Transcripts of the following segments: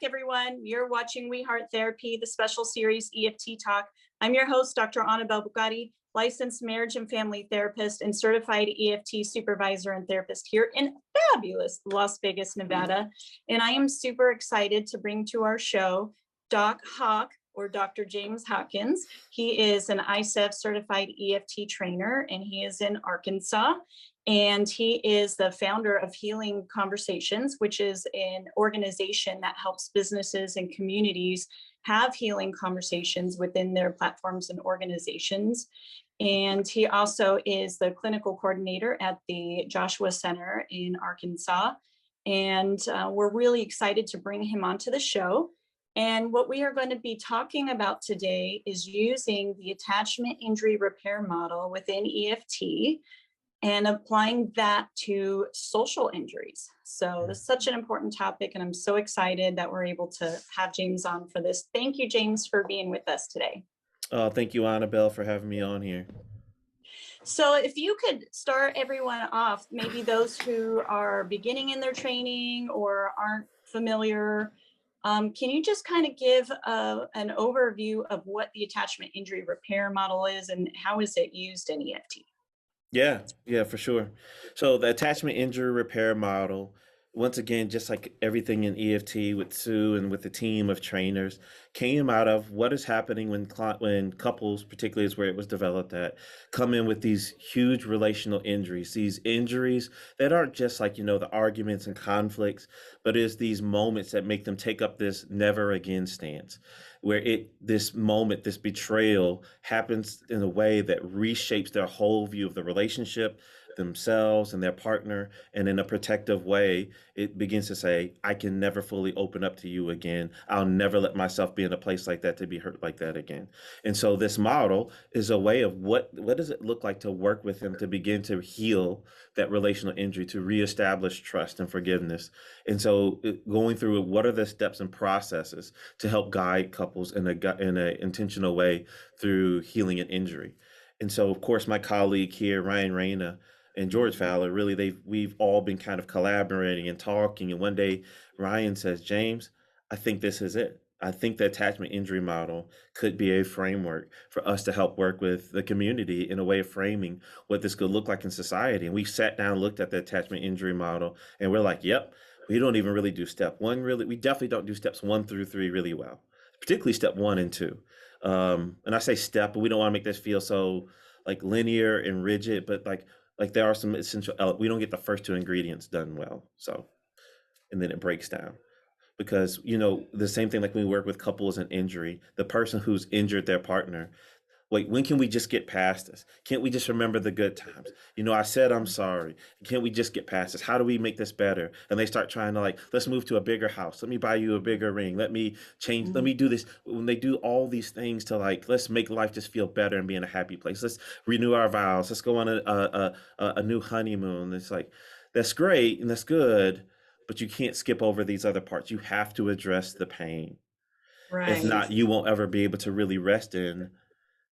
everyone. You're watching We Heart Therapy, the special series EFT Talk. I'm your host, Dr. Annabelle Bugatti, licensed marriage and family therapist and certified EFT supervisor and therapist here in fabulous Las Vegas, Nevada. And I am super excited to bring to our show Doc Hawk, or Dr. James Hawkins. He is an ICEF certified EFT trainer, and he is in Arkansas. And he is the founder of Healing Conversations, which is an organization that helps businesses and communities have healing conversations within their platforms and organizations. And he also is the clinical coordinator at the Joshua Center in Arkansas. And we're really excited to bring him onto the show. And what we are going to be talking about today is using the attachment injury repair model within EFT and applying that to social injuries. So this is such an important topic, and I'm so excited that we're able to have James on for this. Thank you, James, for being with us today. Thank you, Annabelle, for having me on here. So if you could start everyone off, maybe those who are beginning in their training or aren't familiar, can you just kind of give an overview of what the attachment injury repair model is and how is it used in EFT? Yeah, for sure. So the attachment injury repair model, once again, just like everything in EFT with Sue and with the team of trainers, came out of what is happening when couples, particularly is where it was developed at, come in with these huge relational injuries, these injuries that aren't just like, the arguments and conflicts, but is these moments that make them take up this never again stance, where this moment, this betrayal happens in a way that reshapes their whole view of the relationship, themselves and their partner, and in a protective way, it begins to say, I can never fully open up to you again. I'll never let myself be in a place like that to be hurt like that again. And so this model is a way of what does it look like to work with them to begin to heal that relational injury, to reestablish trust and forgiveness. And so going through what are the steps and processes to help guide couples in a intentional way through healing an injury. And so, of course, my colleague here, Ryan Reyna, and George Fowler, really, we've all been kind of collaborating and talking. And one day, Ryan says, James, I think this is it. I think the attachment injury model could be a framework for us to help work with the community in a way of framing what this could look like in society. And we sat down, looked at the attachment injury model, and we're like, yep, we don't even really do step one. We definitely don't do steps 1 through 3 really well, particularly step 1 and 2. And I say step, but we don't want to make this feel so like linear and rigid, but like there are some essential elements. We don't get the first 2 ingredients done well. So, and then it breaks down because, the same thing, like when we work with couples and injury, the person who's injured their partner, wait, when can we just get past this? Can't we just remember the good times? I said, I'm sorry. Can't we just get past this? How do we make this better? And they start trying to let's move to a bigger house. Let me buy you a bigger ring. Let me change. Let me do this. When they do all these things to let's make life just feel better and be in a happy place. Let's renew our vows. Let's go on a new honeymoon. It's that's great and that's good, but you can't skip over these other parts. You have to address the pain. Right. If not, you won't ever be able to really rest in,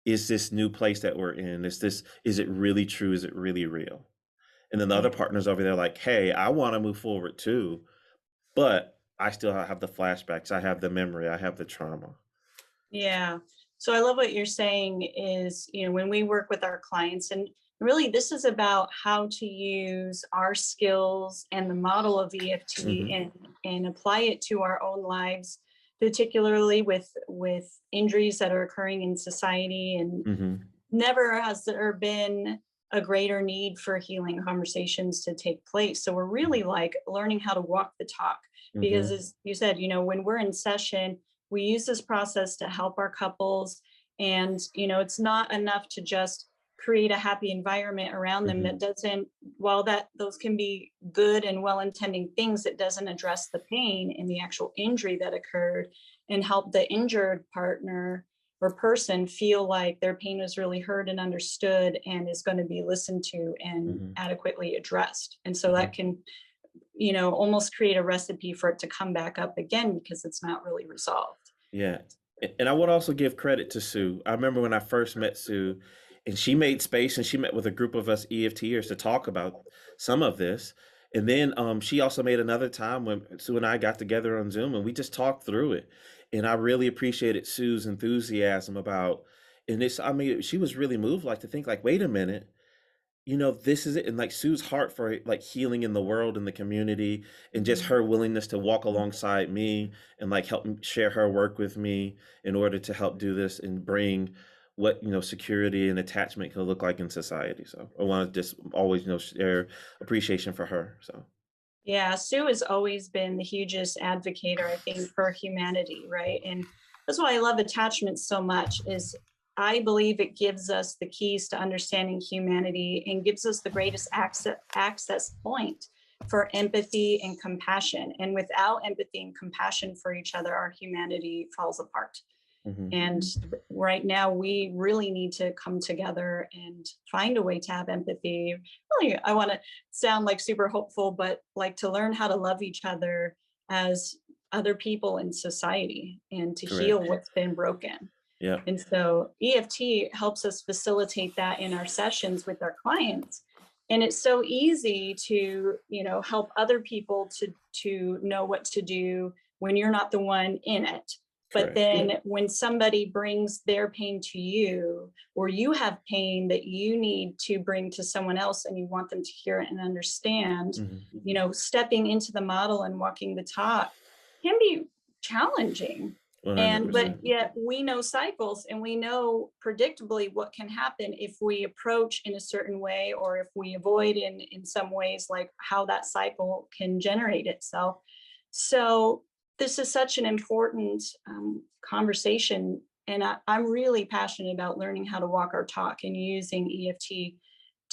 is this new place that we're in? Is it really true? Is it really real? And then the other partner's over there like, hey, I want to move forward too, but I still have the flashbacks. I have the memory. I have the trauma. Yeah. So I love what you're saying is, when we work with our clients, and really this is about how to use our skills and the model of EFT and apply it to our own lives, particularly with injuries that are occurring in society. And never has there been a greater need for healing conversations to take place. So we're really learning how to walk the talk, because as you said, when we're in session, we use this process to help our couples. And, it's not enough to just create a happy environment around them that doesn't, while those can be good and well-intending things, it doesn't address the pain and the actual injury that occurred and help the injured partner or person feel like their pain was really heard and understood and is going to be listened to and adequately addressed. And so that can, almost create a recipe for it to come back up again because it's not really resolved. Yeah. And I would also give credit to Sue. I remember when I first met Sue, and she made space and she met with a group of us EFTers to talk about some of this. And then she also made another time when Sue and I got together on Zoom and we just talked through it. And I really appreciated Sue's enthusiasm about, and this, I mean, she was really moved, like to think like, wait a minute, this is it. And like Sue's heart for like healing in the world and the community, and just Mhm. her willingness to walk alongside me and like help share her work with me in order to help do this and bring what, security and attachment can look like in society. So I want to just always, share appreciation for her. So Yeah, Sue has always been the hugest advocator, I think, for humanity, right? And that's why I love attachment so much is I believe it gives us the keys to understanding humanity and gives us the greatest access point for empathy and compassion. And without empathy and compassion for each other, our humanity falls apart. hmm And right now, we really need to come together and find a way to have empathy. Really, I want to sound like super hopeful, but like to learn how to love each other as other people in society and to correct. heal what's been broken. Yeah. And so EFT helps us facilitate that in our sessions with our clients. And it's so easy to, help other people to know what to do when you're not the one in it. But Correct. then when somebody brings their pain to you, or you have pain that you need to bring to someone else and you want them to hear it and understand, hmm stepping into the model and walking the talk can be challenging. But 100%. yet we know cycles and we know predictably what can happen if we approach in a certain way or if we avoid in some ways, like how that cycle can generate itself. So this is such an important conversation. And I'm really passionate about learning how to walk our talk and using EFT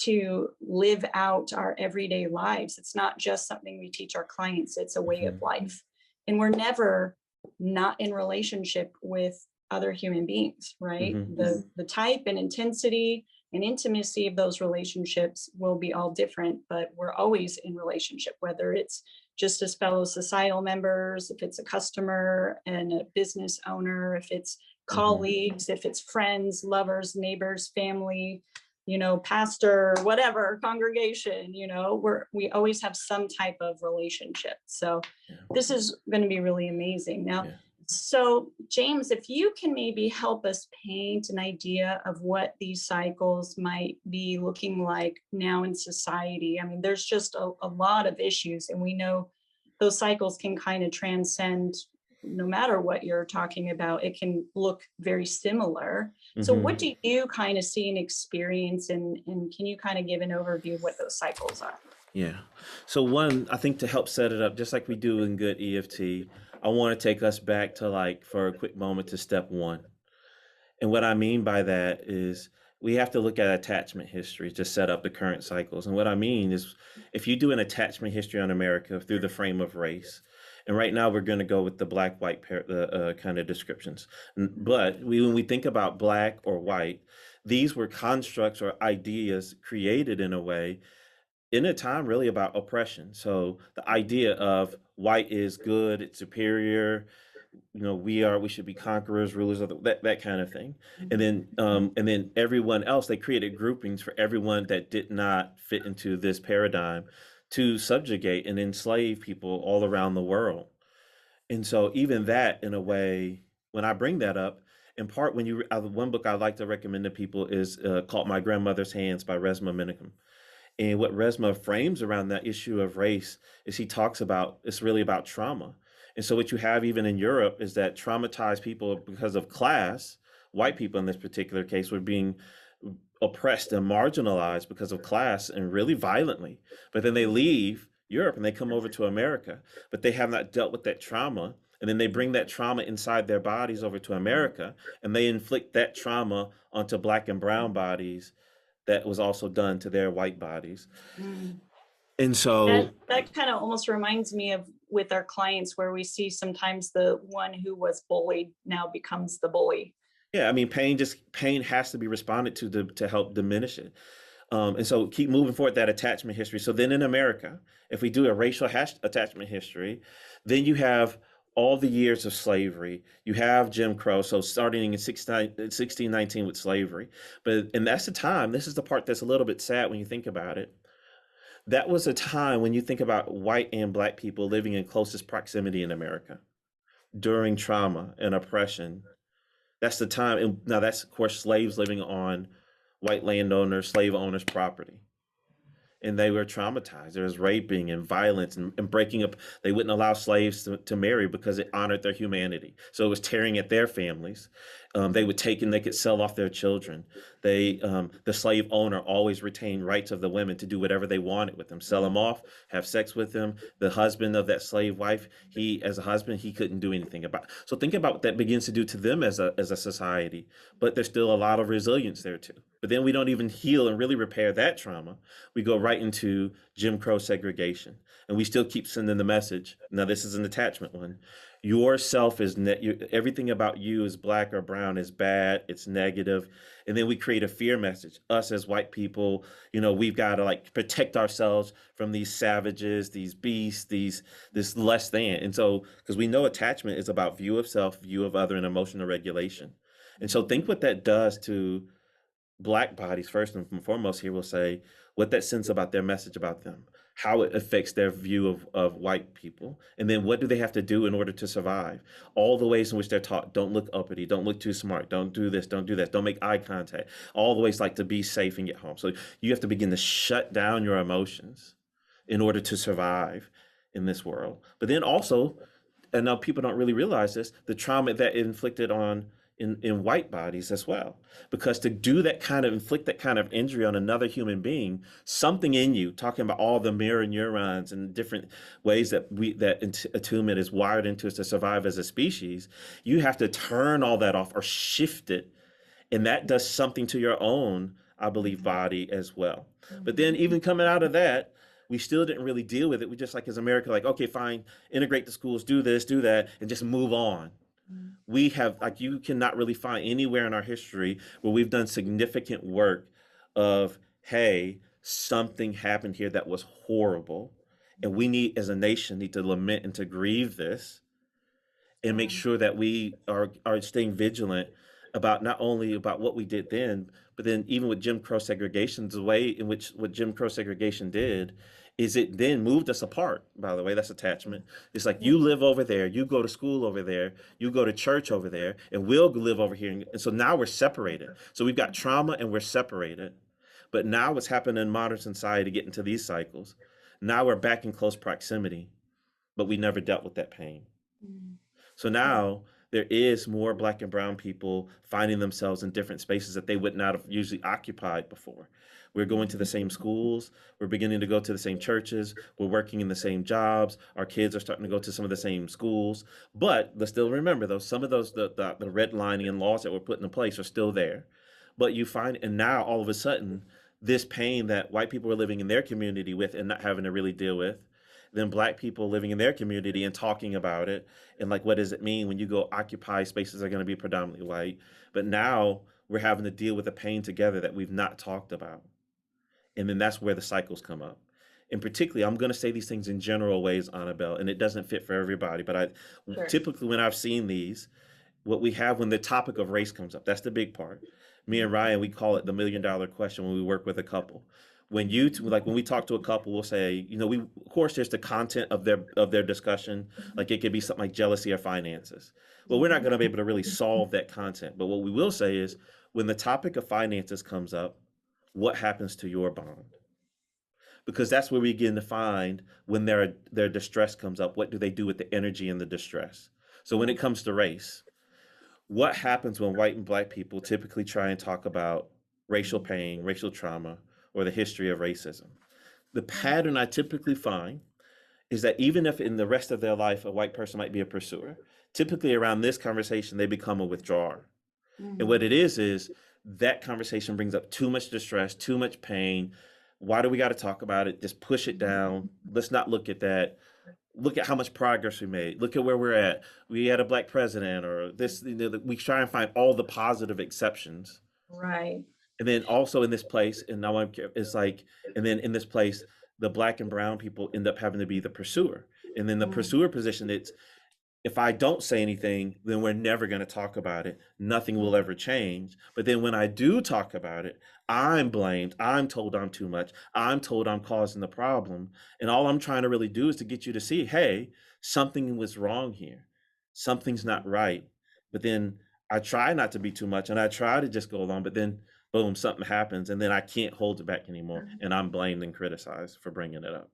to live out our everyday lives. It's not just something we teach our clients, it's a way of hmm life. And we're never not in relationship with other human beings, right? hmm The type and intensity and intimacy of those relationships will be all different, but we're always in relationship, whether it's just as fellow societal members, if it's a customer and a business owner, if it's hmm colleagues, if it's friends, lovers, neighbors, family, pastor, whatever, congregation, we always have some type of relationship. So Yeah. this is going to be really amazing. Now, Yeah. so James, if you can maybe help us paint an idea of what these cycles might be looking like now in society. I mean, there's just a lot of issues, and we know those cycles can kind of transcend no matter what you're talking about. It can look very similar. So what hmm do you kind of see and experience, and can you kind of give an overview of what those cycles are? Yeah. So one, I think to help set it up, just like we do in good EFT, I want to take us back to like for a quick moment to step one. And what I mean by that is we have to look at attachment history to set up the current cycles. And what I mean is if you do an attachment history on America through the frame of race, and right now we're going to go with the black white kind of descriptions. But when we think about black or white, these were constructs or ideas created in a way in a time really about oppression. So the idea of white is good, it's superior, we should be conquerors, rulers of that kind of thing. And then everyone else, they created groupings for everyone that did not fit into this paradigm to subjugate and enslave people all around the world. And so even that, in a way, when I bring that up, in part, one book I like to recommend to people is called My Grandmother's Hands by Resmaa Menakem. And what Resmaa frames around that issue of race is he talks about it's really about trauma. And so what you have even in Europe is that traumatized people because of class, white people in this particular case, were being oppressed and marginalized because of class and really violently. But then they leave Europe and they come over to America, but they have not dealt with that trauma. And then they bring that trauma inside their bodies over to America and they inflict that trauma onto black and brown bodies that was also done to their white bodies. Mm. And so, That kind of almost reminds me of with our clients where we see sometimes the one who was bullied now becomes the bully. yeah, I mean, pain has to be responded to help diminish it. And so keep moving forward that attachment history. So then in America, if we do a racial attachment history, then you have all the years of slavery. You have Jim Crow. So starting in 1619 with slavery. And that's the time, this is the part that's a little bit sad when you think about it. that was a time when you think about white and black people living in closest proximity in America during trauma and oppression. That's the time. And now that's, of course, slaves living on white landowners, slave owners' property. And they were traumatized. There was raping and violence and breaking up. They wouldn't allow slaves to marry because it honored their humanity. So it was tearing at their families. They would take and they could sell off their children. The slave owner always retained rights of the women to do whatever they wanted with them, sell them off, have sex with them. The husband of that slave wife, he, as a husband, he couldn't do anything about it. So think about what that begins to do to them as a society. But there's still a lot of resilience there too. But then we don't even heal and really repair that trauma. We go right into Jim Crow segregation. And we still keep sending the message. Now, this is an attachment one. Yourself is everything about you is black or brown is bad, it's negative. And then we create a fear message. Us as white people, we've got to like protect ourselves from these savages, these beasts, this less than. And so, because we know attachment is about view of self, view of other, and emotional regulation. And so think what that does to black bodies first and foremost. Here we'll say what that sends about their message about them, how it affects their view of white people, and then what do they have to do in order to survive. All the ways in which they're taught: don't look uppity, don't look too smart, don't do this, don't do that, don't make eye contact, all the ways like to be safe and get home. So you have to begin to shut down your emotions in order to survive in this world. But then also, and now people don't really realize this, the trauma that it inflicted on in white bodies as well. Because to do that kind of inflict that kind of injury on another human being, something in you, talking about all the mirror neurons and different ways that attunement is wired into us to survive as a species, you have to turn all that off or shift it. And that does something to your own, I believe, body as well. But then even coming out of that, we still didn't really deal with it. We just, like, as America, like, okay, fine, integrate the schools, do this, do that, and just move on. We have, like, you cannot really find anywhere in our history where we've done significant work of, hey, something happened here that was horrible, and we need, as a nation, need to lament and to grieve this and make sure that we are staying vigilant about not only about what we did then, but then even with Jim Crow segregation, the way in which what Jim Crow segregation did is it then moved us apart. By the way, that's attachment. It's like you live over there, you go to school over there, you go to church over there, and we'll live over here. And so now we're separated. So we've got trauma and we're separated. But now what's happened in modern society to get into these cycles, now we're back in close proximity, but we never dealt with that pain. So now there is more black and brown people finding themselves in different spaces that they would not have usually occupied before. We're going to the same schools. We're beginning to go to the same churches. We're working in the same jobs. Our kids are starting to go to some of the same schools. But let's still remember, though, some of those, the redlining and laws that were put in place are still there. But you find, and now all of a sudden, this pain that white people are living in their community with and not having to really deal with, then black people living in their community and talking about it, and like, what does it mean when you go occupy spaces that are going to be predominantly white? But now we're having to deal with the pain together that we've not talked about. And then that's where the cycles come up. And particularly, I'm going to say these things in general ways, Annabelle, and it doesn't fit for everybody. But Sure. typically, when I've seen these, what we have when the topic of race comes up, that's the big part. Me and Ryan, we call it the $1 million question when we work with a couple. When we talk to a couple, we'll say, we, of course, there's the content of their discussion. Like, it could be something like jealousy or finances. Well, we're not going to be able to really solve that content. But what we will say is, when the topic of finances comes up, what happens to your bond? Because that's where we begin to find when their distress comes up, what do they do with the energy and the distress? So when it comes to race, what happens when white and black people typically try and talk about racial pain, racial trauma, or the history of racism? The pattern I typically find is that even if in the rest of their life a white person might be a pursuer, typically around this conversation they become a withdrawer. And what it is that conversation brings up too much distress, too much pain. Why do we got to talk about it? Just push it down. Let's not look at that. Look at how much progress we made. Look at where we're at. We had a black president, or this. We try and find all the positive exceptions. Right. And then also in this place, and now it's like, and then in this place, the black and brown people end up having to be the pursuer. And then the pursuer position, If I don't say anything, then we're never going to talk about it. Nothing will Mhm. ever change. But then when I do talk about it, I'm blamed. I'm told I'm too much. I'm told I'm causing the problem. And all I'm trying to really do is to get you to see, hey, something was wrong here. Something's not right. But then I try not to be too much and I try to just go along, but then boom, something happens and then I can't hold it back anymore. And I'm blamed and criticized for bringing it up.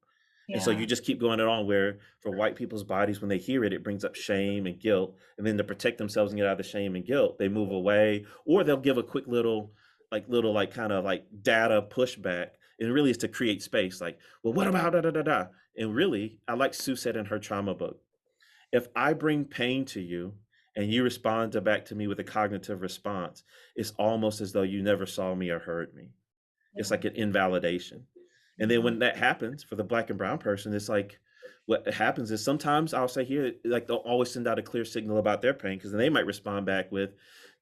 And so you Yeah. just keep going it on where for white people's bodies, when they hear it, it brings up shame and guilt. And then to protect themselves and get out of the shame and guilt, they move away, or they'll give a quick little kind of like data pushback. And really is to create space, like, well, what about da da da da? And really, I like Sue said in her trauma book, if I bring pain to you and you respond back to me with a cognitive response, it's almost as though you never saw me or heard me. It's Yeah. like an invalidation. And then Mhm. when that happens for the black and brown person, it's like what happens is sometimes I'll say here, like they'll always send out a clear signal about their pain because then they might respond back with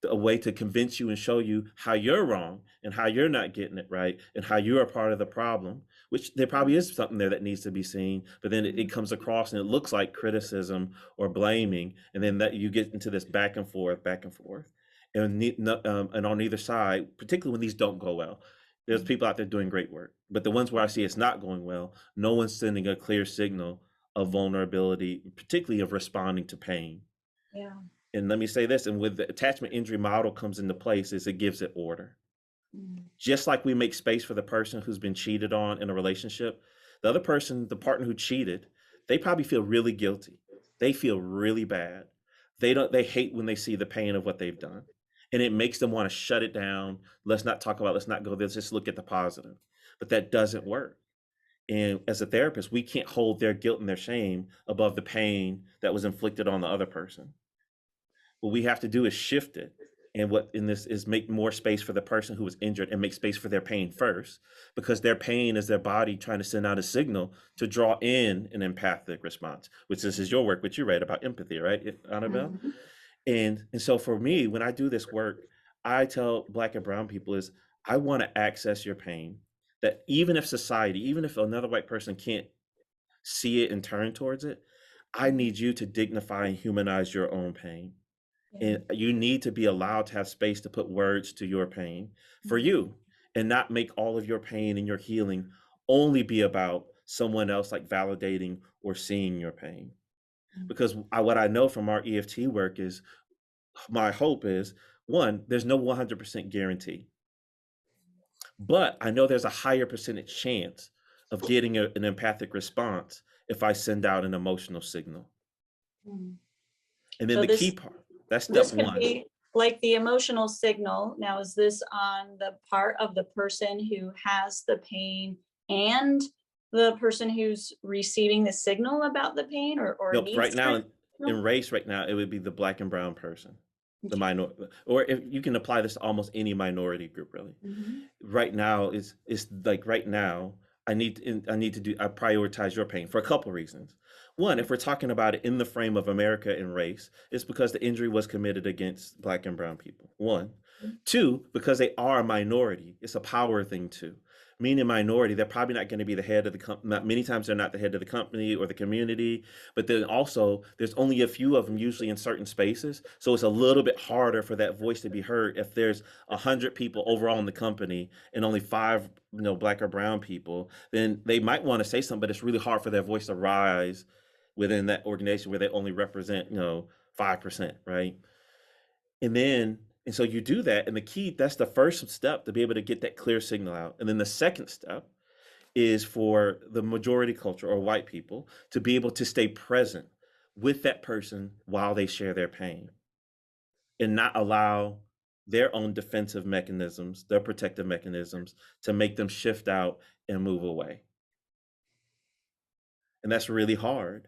a way to convince you and show you how you're wrong and how you're not getting it right and how you're a part of the problem, which there probably is something there that needs to be seen. But then it Mhm. comes across and it looks like criticism or blaming. And then that you get into this back and forth, back and forth. And on either side, particularly when these don't go well, there's Mhm. people out there doing great work, but the ones where I see it's not going well, no one's sending a clear signal of vulnerability, particularly of responding to pain. Yeah. And let me say this, and with the attachment injury model comes into place is it gives it order. Mhm. Just like we make space for the person who's been cheated on in a relationship, the other person, the partner who cheated, they probably feel really guilty. They feel really bad. They hate when they see the pain of what they've done. And it makes them want to shut it down. Let's not talk about, let's not go there. Let's just look at the positive. But that doesn't work. And as a therapist, we can't hold their guilt and their shame above the pain that was inflicted on the other person. What we have to do is shift it. And what in this is make more space for the person who was injured and make space for their pain first, because their pain is their body trying to send out a signal to draw in an empathic response, which this is your work, which you read about empathy, right, Annabelle? Mhm. And so for me, when I do this work, I tell black and brown people is I want to access your pain. That even if society, even if another white person can't see it and turn towards it, I Mhm. need you to dignify and humanize your own pain. Yeah. And you need to be allowed to have space to put words to your pain for Mhm. you and not make all of your pain and your healing only be about someone else like validating or seeing your pain. Mhm. Because what I know from our EFT work is my hope is one, there's no 100% guarantee, but I know there's a higher percentage chance of getting an empathic response if I send out an emotional signal. Mhm. And then So the key this part, that's step this can one. be like the emotional signal. Now, is this on the part of the person who has the pain and the person who's receiving the signal about the pain or Nope, needs right to now receive the in race right now, it would be the black and brown person, the signal? minor, or if you can apply this to almost any minority group, really. Okay. Mhm. Right now is like right now, I need to do I prioritize your pain for a couple reasons. One, if we're talking about it in the frame of America and race, it's because the injury was committed against black and brown people. One. Mhm. Two, because they are a minority. It's a power thing too. Meaning minority, they're probably not going to be the head of the company. Not many times they're not the head of the company or the community, but then also there's only a few of them usually in certain spaces. So it's a little bit harder for that voice to be heard if there's 100 people overall in the company and only five, black or brown people, then they might want to say something, but it's really hard for their voice to rise within that organization where they only represent, 5%, right? And so you do that, and the key, that's the first step to be able to get that clear signal out. And then the second step is for the majority culture or white people to be able to stay present with that person while they share their pain and not allow their own defensive mechanisms, their protective mechanisms to make them shift out and move away. And that's really hard.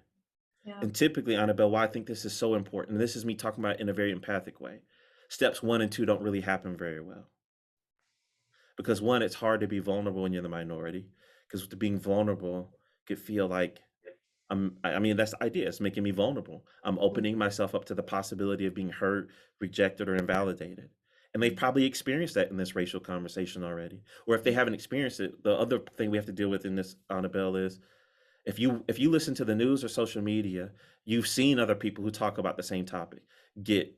Yeah. And typically, Annabelle, why I think this is so important, and this is me talking about it in a very empathic way. Steps one and two don't really happen very well. Because one, it's hard to be vulnerable when you're the minority. Because being vulnerable could feel like I mean, that's the idea. It's making me vulnerable. I'm opening Mhm. myself up to the possibility of being hurt, rejected, or invalidated. And they've Mhm. probably experienced that in this racial conversation already. Or if they haven't experienced it, the other thing we have to deal with in this, Annabelle, is If you listen to the news or social media, you've seen other people who talk about the same topic get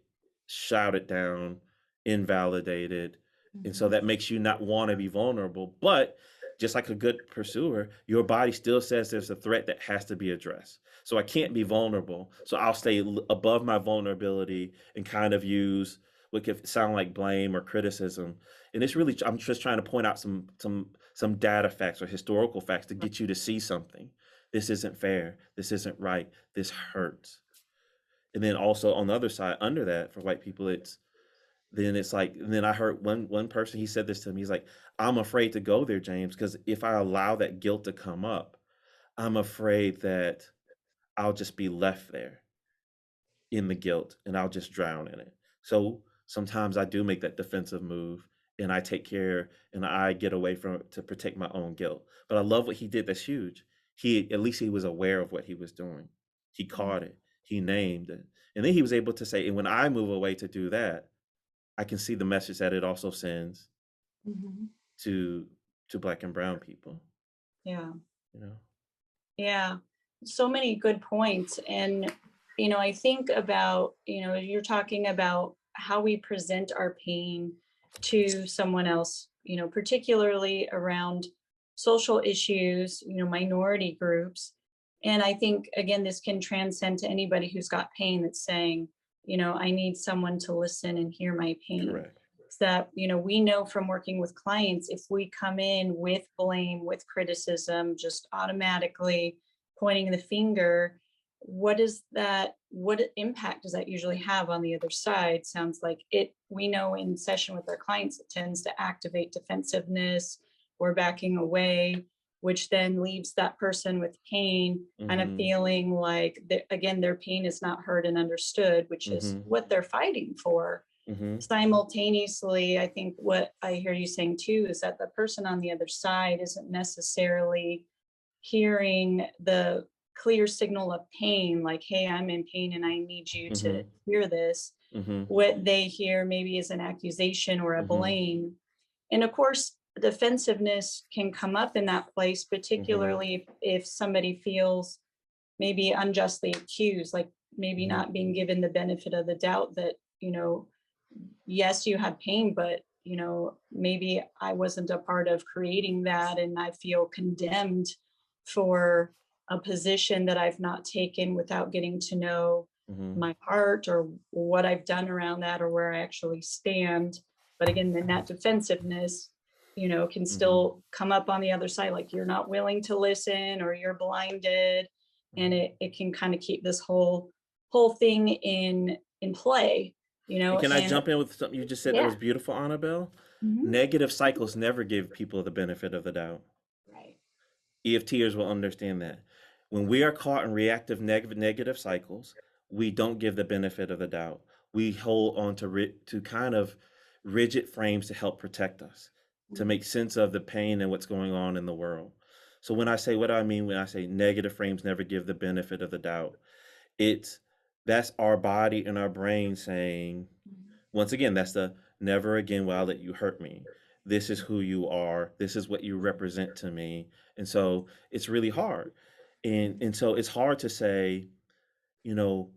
shouted down, invalidated, and so Mhm. that makes you not want to be vulnerable. But just like a good pursuer, your body still says there's a threat that has to be addressed. So I can't be vulnerable. So I'll stay above my vulnerability and kind of use what could sound like blame or criticism. And it's really I'm just trying to point out some data facts or historical facts to get you to see something. This isn't fair. This isn't right. This hurts. And then also on the other side, under that, for white people, it's like, and then I heard one person, he said this to me. He's like, I'm afraid to go there, James, because if I allow that guilt to come up, I'm afraid that I'll just be left there in the guilt and I'll just drown in it. So sometimes I do make that defensive move and I take care and I get away from it to protect my own guilt. But I love what he did. That's huge. He At least he was aware of what he was doing. He caught it. He named it. And then he was able to say, and when I move away to do that, I can see the message that it also sends Mhm. to black and brown people, Yeah. you know? Yeah. So many good points. And, I think about, you're talking about how we present our pain to someone else, particularly around social issues, minority groups. And I think, again, this can transcend to anybody who's got pain that's saying, I need someone to listen and hear my pain. Correct. That we know from working with clients, if we come in with blame, with criticism, just automatically pointing the finger, what impact does that usually have on the other side? Sounds like it, we know in session with our clients, it tends to activate defensiveness or backing away, which then leaves that person with pain, kind of Mhm. feeling like again, their pain is not heard and understood, which is Mhm. what they're fighting for. Mhm. Simultaneously, I think what I hear you saying too is that the person on the other side isn't necessarily hearing the clear signal of pain, like, hey, I'm in pain and I need you to Mhm. hear this. Mhm. What they hear maybe is an accusation or a Mhm. blame. And of course, defensiveness can come up in that place, Mhm. particularly if somebody feels maybe unjustly accused, like maybe Mhm. not being given the benefit of the doubt that, yes, you had pain, but maybe I wasn't a part of creating that and I feel condemned for a position that I've not taken without getting to know Mhm. my heart or what I've done around that or where I actually stand. But again, then that defensiveness, can Mhm. still come up on the other side, like you're not willing to listen or you're blinded. And Mhm. it can kind of keep this whole thing in play, And can I and jump in with something you just said that yeah. was beautiful, Annabelle? Mhm. Negative cycles never give people the benefit of the doubt. Right. EFTers will understand that. When we are caught in reactive negative cycles, we don't give the benefit of the doubt. We hold on to to kind of rigid frames to help protect us, to Mhm. make sense of the pain and what's going on in the world. So when I say what do I mean when I say negative frames never give the benefit of the doubt, it's that's our body and our brain saying, Mhm. once again, that's the never again will I let you hurt me. This is Mhm. who you are. This is what you represent to me. And so it's really hard. And so it's hard to say, you know,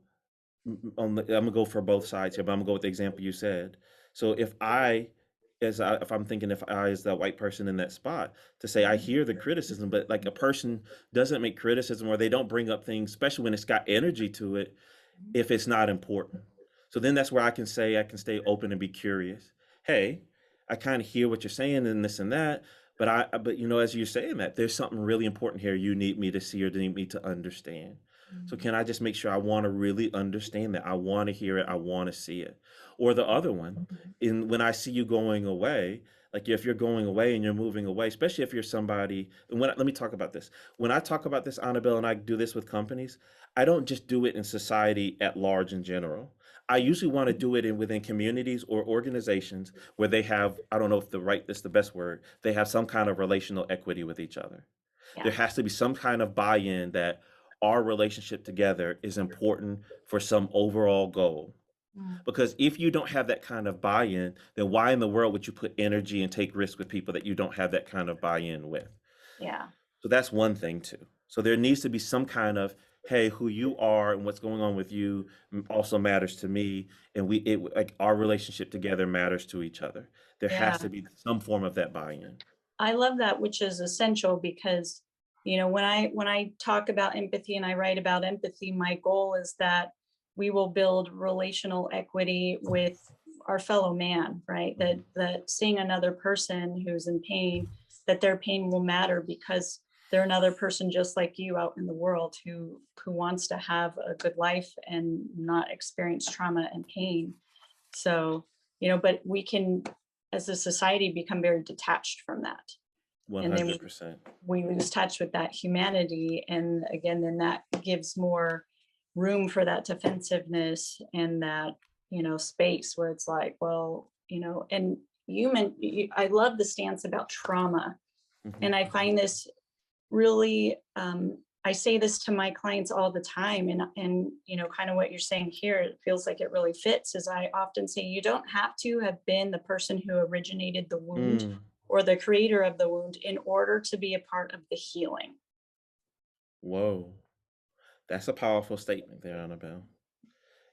I'm gonna go for both sides here, but I'm gonna go with the example you said. So if I'm thinking if I as the white person in that spot to say I Mhm. hear the criticism, but like a person doesn't make criticism or they don't bring up things, especially when it's got energy to it, Mhm. if it's not important. So then that's where I can say I can stay open and be curious. Hey, I kind of hear what you're saying and this and that, but as you're saying that, there's something really important here you need me to see or need me to understand. So Mhm. can I just make sure I want to really understand that? I want to hear it. I want to see it. Or the other one, in when I see you going away, like if you're going away and you're moving away, especially if you're somebody, and let me talk about this. When I talk about this, Annabelle, and I do this with companies, I don't just do it in society at large in general. I usually want to do it within communities or organizations where they have, I don't know if that's the best word, they have some kind of relational equity with each other. Yeah. There has to be some kind of buy-in that our relationship together is important for some overall goal. Mm. Because if you don't have that kind of buy-in, then why in the world would you put energy and take risks with people that you don't have that kind of buy-in with? Yeah. So that's one thing too. So there needs to be some kind of, hey, who you are and what's going on with you also matters to me, and like our relationship together matters to each other. There has Yeah. to be some form of that buy-in. I love that, which is essential because, when I talk about empathy and I write about empathy, my goal is that we will build relational equity with our fellow man, right? That Mhm. that seeing another person who's in pain, that their pain will matter because they're another person just like you out in the world who wants to have a good life and not experience trauma and pain. So, but we can, as a society, become very detached from that. And then 100%. we lose touch with that humanity. And again, then that gives more room for that defensiveness and that, space where it's like, well, and I love the stance about trauma. Mhm. And I find this really, I say this to my clients all the time, and kind of what you're saying here, it feels like it really fits. Is I often say you don't have to have been the person who originated the wound Mm. or the creator of the wound in order to be a part of the healing. Whoa. That's a powerful statement there, Annabelle.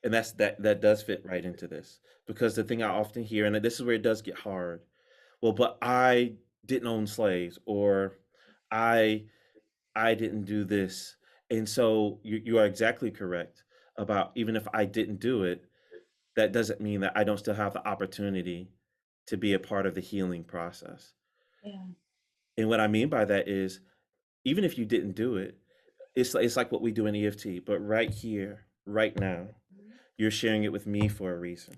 And that does fit right into this. Because the thing I often hear, and this is where it does get hard. Well, but I didn't own slaves, or I I didn't do this. And so you are exactly correct about, even if I didn't do it, that doesn't mean that I don't still have the opportunity to be a part of the healing process. Yeah. And what I mean by that is, even if you didn't do it, it's like what we do in EFT, but right here, right now, you're sharing it with me for a reason.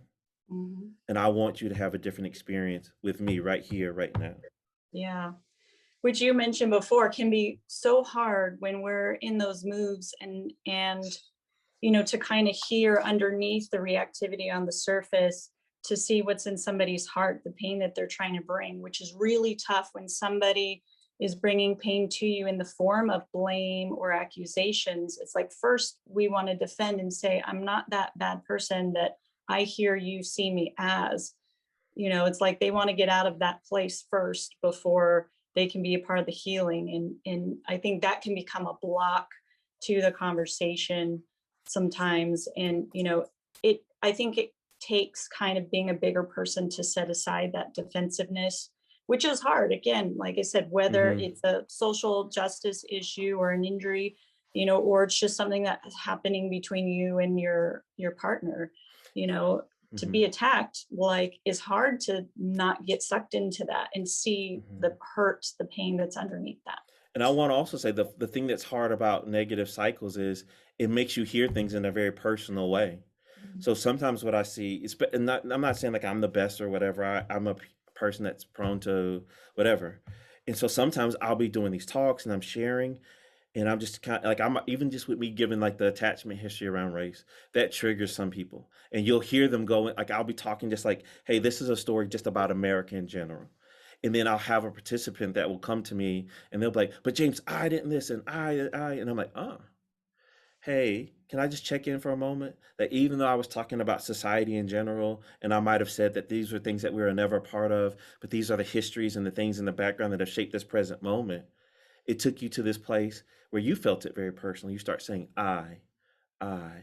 Mhm. And I want you to have a different experience with me right here, right now. Yeah. Which you mentioned before can be so hard when we're in those moves and to kind of hear underneath the reactivity on the surface, to see what's in somebody's heart, the pain that they're trying to bring, which is really tough when somebody is bringing pain to you in the form of blame or accusations. It's like, first, we want to defend and say, I'm not that bad person that I hear you see me as. It's like they want to get out of that place first before they can be a part of the healing. And I think that can become a block to the conversation sometimes. And I think it takes kind of being a bigger person to set aside that defensiveness, which is hard. Again, like I said, whether Hmm. it's a social justice issue or an injury, or it's just something that's happening between you and your partner, you know to Hmm. be attacked, like, is hard to not get sucked into that and see Hmm. the hurt, the pain that's underneath that. And I want to also say, the thing that's hard about negative cycles is it makes you hear things in a very personal way. Mhm. So sometimes what I see is, and I'm not saying like I'm the best or whatever. I'm a person that's prone to whatever. And so sometimes I'll be doing these talks and I'm sharing, and I'm just kind of like, I'm even just with me giving like the attachment history around race, that triggers some people. And you'll hear them going, like, I'll be talking just like, hey, this is a story just about America in general. And then I'll have a participant that will come to me and they'll be like, but James, I didn't listen. And I'm like, oh, hey, can I just check in for a moment? That even though I was talking about society in general, and I might have said that these were things that we were never a part of, but these are the histories and the things in the background that have shaped this present moment. It took you to this place where you felt it very personally. You start saying, I, I.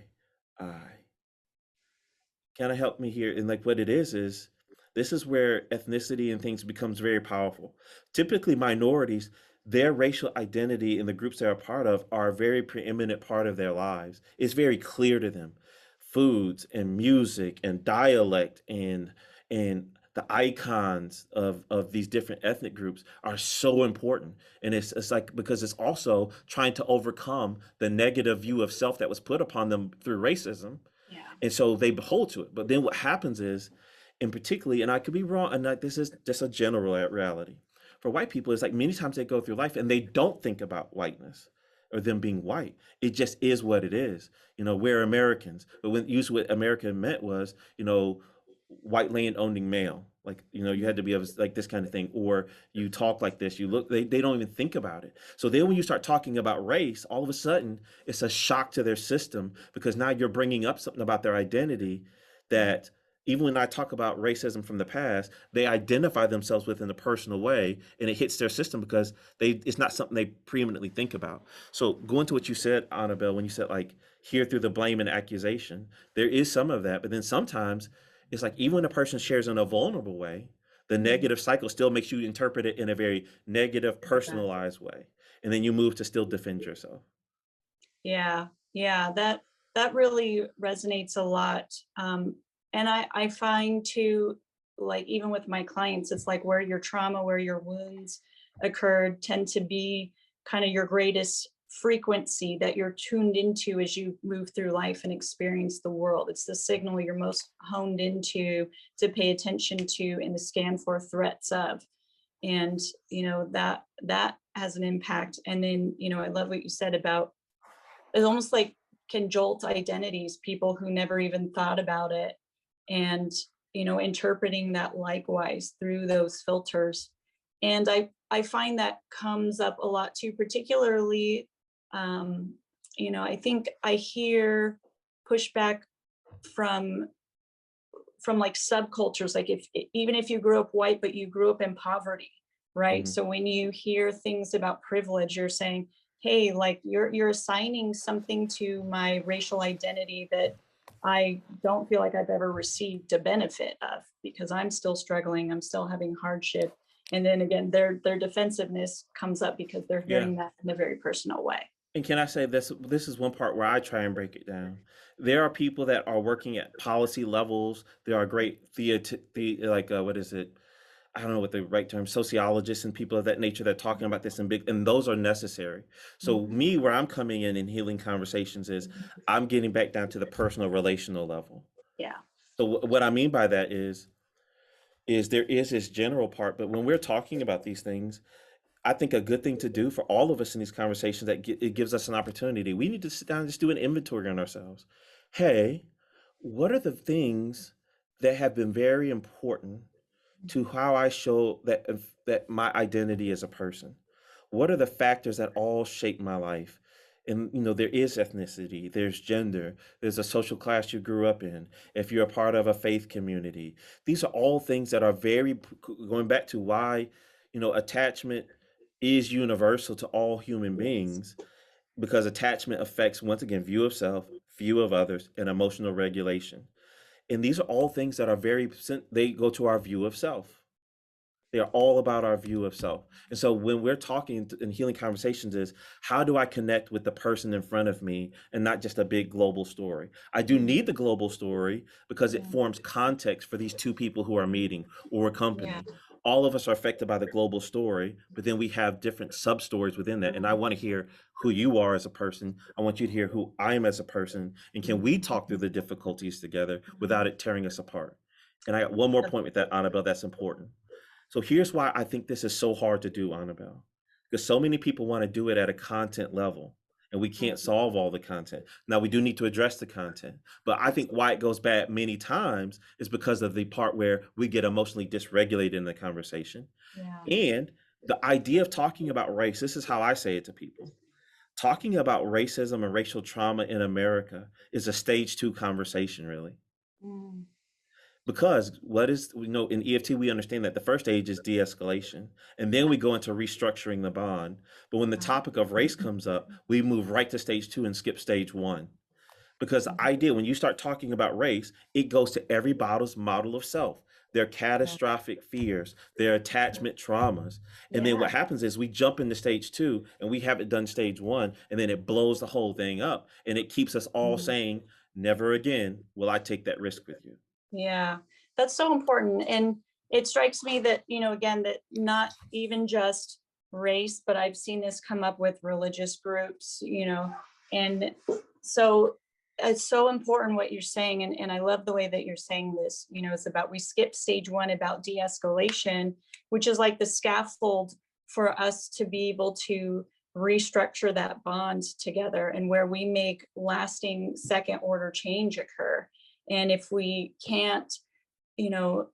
Kind of help me here. And like what it is this is where ethnicity and things becomes very powerful. Typically minorities, their racial identity in the groups they're a part of are a very preeminent part of their lives. It's very clear to them. Foods and music and dialect and the icons of these different ethnic groups are so important. And it's like, because it's also trying to overcome the negative view of self that was put upon them through racism, Yeah. and so they behold to it. But then what happens is, and particularly, and I could be wrong, and like, this is just a general reality for white people, is like many times they go through life and they don't think about whiteness or them being white. It just is what it is. We're Americans. But when usually what America meant was, white land owning male. Like, you had to be of like this kind of thing, or you talk like this, you look, they don't even think about it. So then when you start talking about race, all of a sudden it's a shock to their system, because now you're bringing up something about their identity Yeah. that even when I talk about racism from the past, they identify themselves within a personal way, and it hits their system because it's not something they preeminently think about. So going to what you said, Annabelle, when you said like hear through the blame and accusation, there is some of that, but then sometimes it's like even when a person shares in a vulnerable way, the Mhm. negative cycle still makes you interpret it in a very negative, Exactly. personalized way, and then you move to still defend yourself. Yeah, yeah, that really resonates a lot. And I find too, like even with my clients, it's like where your trauma, where your wounds occurred tend to be kind of your greatest frequency that you're tuned into as you move through life and experience the world. It's the signal you're most honed into to pay attention to and to scan for threats of. And that has an impact. And then I love what you said about it almost like can jolt identities, people who never even thought about it, and interpreting that likewise through those filters. And I find that comes up a lot too, particularly I think I hear pushback from like subcultures, like if even if you grew up white but you grew up in poverty, right? Mhm. So when you hear things about privilege, you're saying, hey, like you're assigning something to my racial identity that I don't feel like I've ever received a benefit of, because I'm still struggling, I'm still having hardship. And then again, their defensiveness comes up because they're Yeah. hearing that in a very personal way. And can I say this? This is one part where I try and break it down. There are people that are working at policy levels. There are great like what is it? I don't know what the right term, sociologists and people of that nature that are talking about this in big, and those are necessary. So Mhm. me, where I'm coming in and healing conversations is I'm getting back down to the personal relational level. Yeah. So what I mean by that is there is this general part, but when we're talking about these things, I think a good thing to do for all of us in these conversations it gives us an opportunity. We need to sit down and just do an inventory on ourselves. Hey, what are the things that have been very important to how I show that my identity as a person? What are the factors that all shape my life? And there is ethnicity, there's gender, there's a social class you grew up in, if you're a part of a faith community. These are all things that are going back to why, attachment is universal to all human beings, because attachment affects, once again, view of self, view of others, and emotional regulation. And these are all things that are they go to our view of self. They are all about our view of self. And so when we're talking in healing conversations is how do I connect with the person in front of me and not just a big global story? I do Mhm. need the global story because it Yeah. forms context for these two people who are meeting or a Yeah. company. All of us are affected by the global story, but then we have different sub stories within that. And I want to hear who you are as a person. I want you to hear who I am as a person. And can we talk through the difficulties together without it tearing us apart? And I got one more point with that, Annabelle, that's important. So here's why I think this is so hard to do, Annabelle, because so many people want to do it at a content level, and we can't Mhm. solve all the content. Now, we do need to address the content, but I think why it goes bad many times is because of the part where we get emotionally dysregulated in the conversation. Yeah. And the idea of talking about race, this is how I say it to people. Talking about racism and racial trauma in America is a stage 2 conversation, really. Mm. Because what is, we know in EFT, we understand that the first stage is de escalation, and then Yeah. we go into restructuring the bond. But when the Uh-huh. topic of race comes up, we move right to stage 2 and skip stage 1. Because the Mhm. idea, when you start talking about race, it goes to everybody's model of self, their Yeah. catastrophic fears, their attachment traumas. And then Yeah. what happens is we jump into stage 2 and we haven't done stage 1, and then it blows the whole thing up. And it keeps us all Mhm. saying, never again will I take that risk with you. Yeah. That's so important. And it strikes me that, again, that not even just race, but I've seen this come up with religious groups, and so it's so important what you're saying. And I love the way that you're saying this, it's about we skip stage 1 about de-escalation, which is like the scaffold for us to be able to restructure that bond together and where we make lasting second order change occur. And if we can't, you know,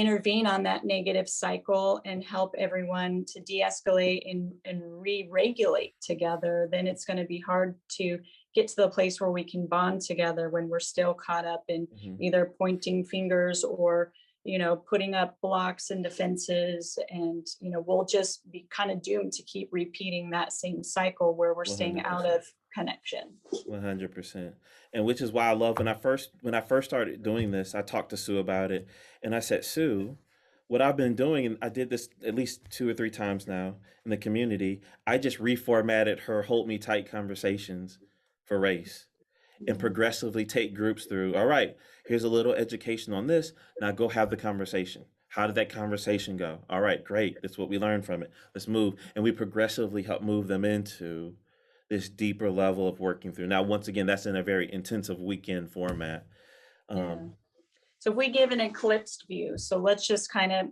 intervene on that negative cycle and help everyone to de-escalate and re-regulate together, then it's going to be hard to get to the place where we can bond together when we're still caught up in Hmm. either pointing fingers or putting up blocks and defenses. And we'll just be kind of doomed to keep repeating that same cycle where we're staying out 100%. of connection. 100%. And which is why I love when I first started doing this, I talked to Sue about it and I said, Sue, what I've been doing, and I did this at least 2 or 3 times now in the community, I just reformatted her hold me tight conversations for race and Yeah. progressively take groups through, all right, here's a little education on this. Now go have the conversation. How did that conversation go? All right, great. That's what we learned from it. Let's move. And we progressively help move them into this deeper level of working through. Now, once again, that's in a very intensive weekend format. Yeah. Um, So if we give an eclipsed view, so let's just kind of,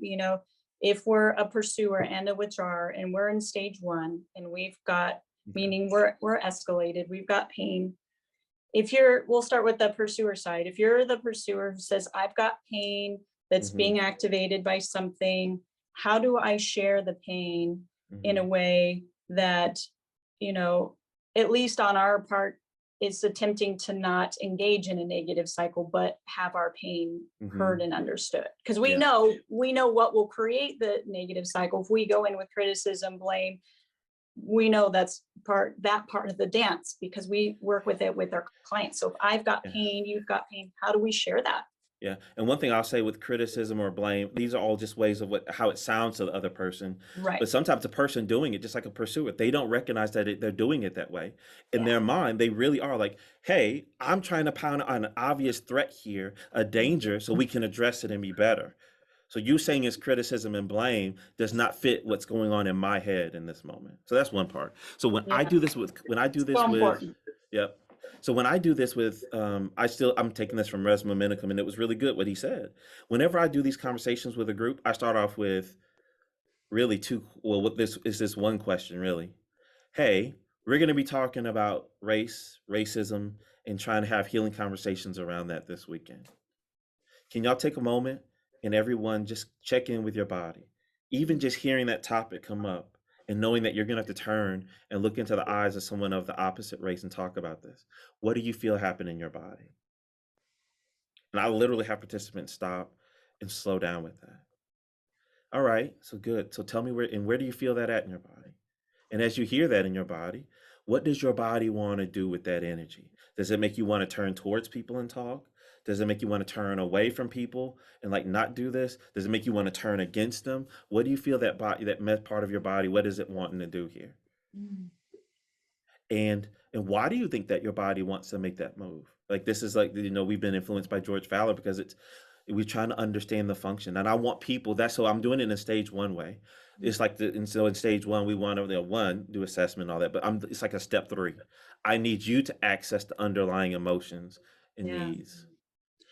if we're a pursuer and a withdrawer and we're in stage one and we've got, okay. meaning we're escalated, we've got pain. We'll start with the pursuer side. If you're the pursuer who says, I've got pain that's Hmm. being activated by something, how do I share the pain in a Hmm. way that, you know, at least on our part, is attempting to not engage in a negative cycle, but have our pain heard Hmm. and understood. Because we Yeah. know what will create the negative cycle. If we go in with criticism, blame, we know that part of the dance because we work with it with our clients. So if I've got Yeah. pain, you've got pain, how do we share that? Yeah. And one thing I'll say with criticism or blame, these are all just ways of how it sounds to the other person. Right. But sometimes the person doing it, just like a pursuer, they don't recognize that they're doing it that way. In Yeah. their mind, they really are like, hey, I'm trying to pound on an obvious threat here, a danger, so we can address it and be better. So you saying it's criticism and blame does not fit what's going on in my head in this moment. So that's one part. So Yeah. when I do this So with, important. yep. So when I do this with, I'm taking this from Res Momentum, and it was really good what he said. Whenever I do these conversations with a group, I start off with really what this is this one question really. Hey, we're going to be talking about race, racism, and trying to have healing conversations around that this weekend. Can y'all take a moment and everyone just check in with your body? Even just hearing that topic come up and knowing that you're going to have to turn and look into the eyes of someone of the opposite race and talk about this. What do you feel happen in your body? And I literally have participants stop and slow down with that. All right, so good. So tell me where do you feel that at in your body? And as you hear that in your body, what does your body want to do with that energy? Does it make you want to turn towards people and talk? Does it make you want to turn away from people and like not do this? Does it make you want to turn against them? What do you feel that part of your body, what is it wanting to do here? Mm. And why do you think that your body wants to make that move? Like this is like, we've been influenced by George Fowler because we're trying to understand the function. And I want people, that's so I'm doing it in stage one way. It's like and so in stage one, we want to do assessment and all that, but it's like a step three. I need you to access the underlying emotions and Yeah. needs.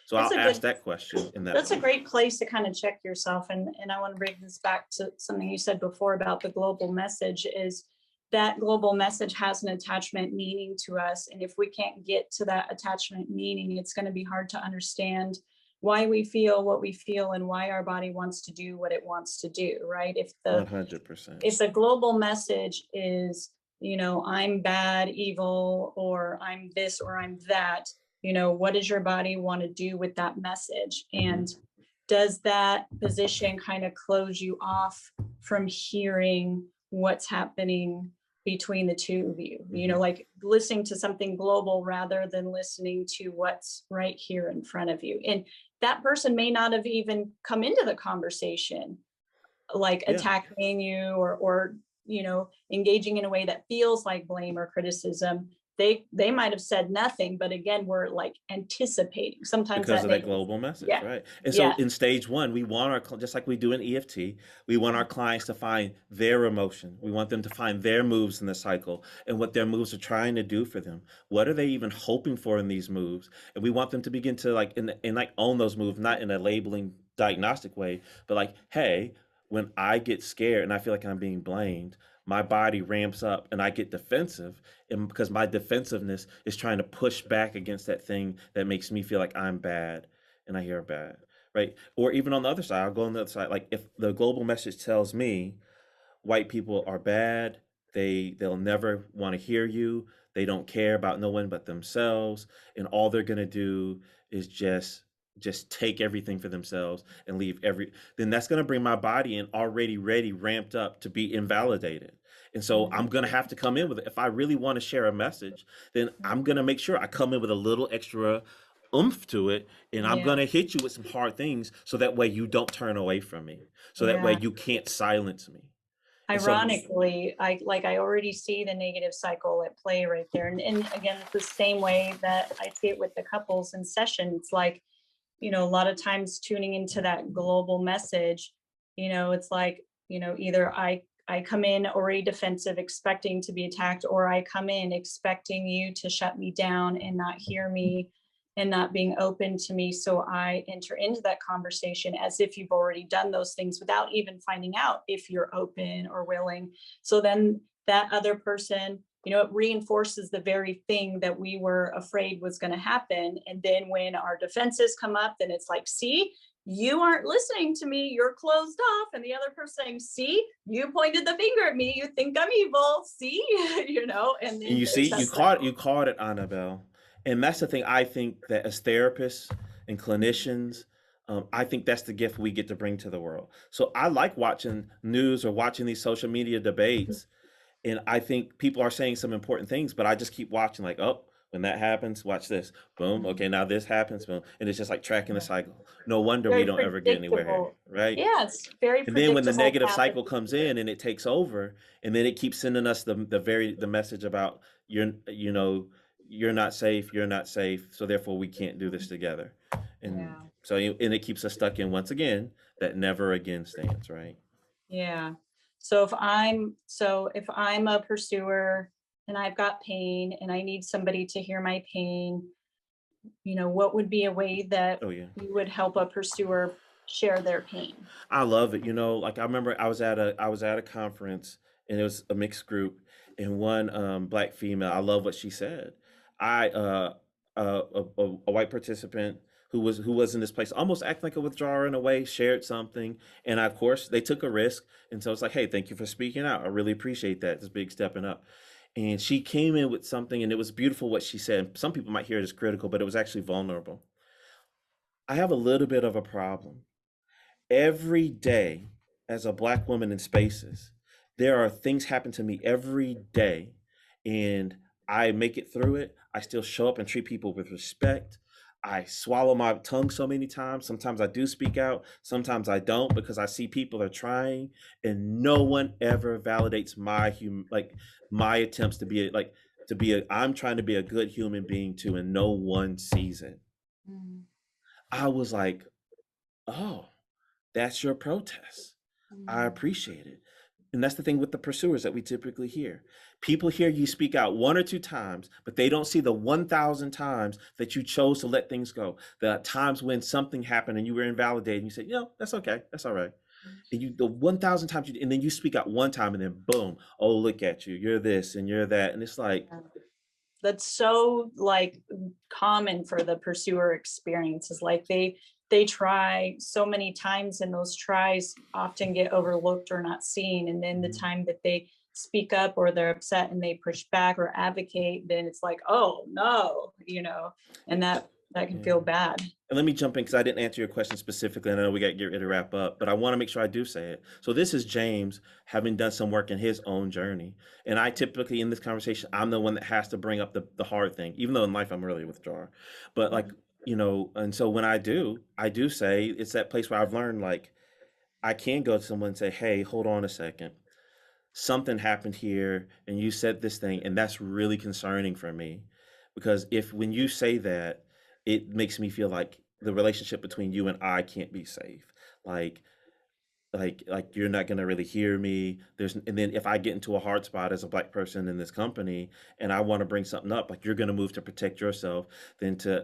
So It's I'll a ask good that question in that That's a way. great place to kind of check yourself. And I want to bring this back to something you said before about the global message is that global message has an attachment meaning to us. And if we can't get to that attachment meaning, it's going to be hard to understand why we feel what we feel and why our body wants to do what it wants to do, right? 100%. If the global message is, I'm bad, evil, or I'm this or I'm that, what does your body want to do with that message? Hmm. And does that position kind of close you off from hearing what's happening between the two of you? Hmm. Like listening to something global rather than listening to what's right here in front of you. And that person may not have even come into the conversation like Yeah. attacking you or engaging in a way that feels like blame or criticism. They might have said nothing, but again, we're like anticipating. Sometimes Because that of that makes, global message, yeah, right? And so yeah, in stage one, we want just like we do in EFT, we want our clients to find their emotion. We want them to find their moves in the cycle and what their moves are trying to do for them. What are they even hoping for in these moves? And we want them to begin to like and like own those moves, not in a labeling diagnostic way, but like, hey, when I get scared and I feel like I'm being blamed, my body ramps up and I get defensive. And because my defensiveness is trying to push back against that thing that makes me feel like I'm bad and I hear bad. right? Or even on the other side, I'll go on the other side. Like if the global message tells me white people are bad, they'll never want to hear you, they don't care about no one but themselves, and all they're gonna do is just take everything for themselves and leave then that's gonna bring my body in already ready, ramped up to be invalidated. And so I'm gonna have to come in with it. If I really want to share a message, then I'm gonna make sure I come in with a little extra oomph to it, and I'm Yeah, gonna hit you with some hard things so that way you don't turn away from me. So that way yeah. you can't silence me. And so Ironically, I already see the negative cycle at play right there. And again, it's the same way that I see it with the couples in session. It's like, a lot of times tuning into that global message, it's like, either I come in already defensive, expecting to be attacked, or I come in expecting you to shut me down and not hear me and not being open to me. So I enter into that conversation as if you've already done those things without even finding out if you're open or willing. So then that other person, it reinforces the very thing that we were afraid was going to happen. And then when our defenses come up, then it's like, see, you aren't listening to me, you're closed off. And the other person saying, see, you pointed the finger at me, you think I'm evil, see, and and then you see, there's that cycle. you caught it, Annabelle. And that's the thing I think that as therapists and clinicians, I think that's the gift we get to bring to the world. So I like watching news or watching these social media debates, and I think people are saying some important things, but I just keep watching, like, oh, when that happens, watch this. Boom. Okay, now this happens. Boom. And it's just like tracking the cycle. No wonder we Very don't ever get anywhere here, predictable. right? Yeah, it's very And then when the predictable negative path of cycle comes behavior. in and it takes over, and then it keeps sending us the message about you're not safe, you're not safe, so therefore we can't do this together. And Yeah. so and it keeps us stuck in, once again, that never again stance, right? Yeah. So if I'm a pursuer and I've got pain and I need somebody to hear my pain, what would be a way that Oh yeah. you would help a pursuer share their pain? I love it. Like I remember I was at a conference, and it was a mixed group, and one black female, I love what she said. I a white participant who was in this place almost acting like a withdrawer in a way, shared something, and of course they took a risk, and so it's like, hey, thank you for speaking out. I really appreciate that. This big stepping up. And she came in with something, and it was beautiful what she said. Some people might hear it as critical, but it was actually vulnerable. I have a little bit of a problem every day as a black woman in spaces. There are things happen to me every day, and I make it through it. I still show up and treat people with respect. I swallow my tongue so many times. Sometimes I do speak out, sometimes I don't, because I see people are trying, and no one ever validates my attempts to be I'm trying to be a good human being too, and no one sees it. Mm, I was like, oh, that's your protest. I mm, appreciate it. And that's the thing with the pursuers that we typically hear. People hear you speak out one or two times, but they don't see the 1,000 times that you chose to let things go. The times when something happened and you were invalidated and you said, that's okay. That's all right. And the 1,000 times and then you speak out one time and then boom, oh, look at you. You're this and you're that. And it's like, yeah. That's so like common for the pursuer experiences. Like they try so many times and those tries often get overlooked or not seen. And then the mhm. time that they speak up or they're upset and they push back or advocate, then it's like, oh no, and that can Yeah. feel bad. And let me jump in because I didn't answer your question specifically. I know we got to get ready to wrap up, but I want to make sure I do say it. So this is James having done some work in his own journey. And I typically in this conversation, I'm the one that has to bring up the hard thing, even though in life I'm really a withdrawer. But like, and so when I do say it's that place where I've learned like I can go to someone and say, hey, hold on a second. Something happened here and you said this thing, and that's really concerning for me. Because if when you say that, it makes me feel like the relationship between you and I can't be safe. Like like you're not gonna really hear me. And then if I get into a hard spot as a black person in this company and I want to bring something up, like you're gonna move to protect yourself than to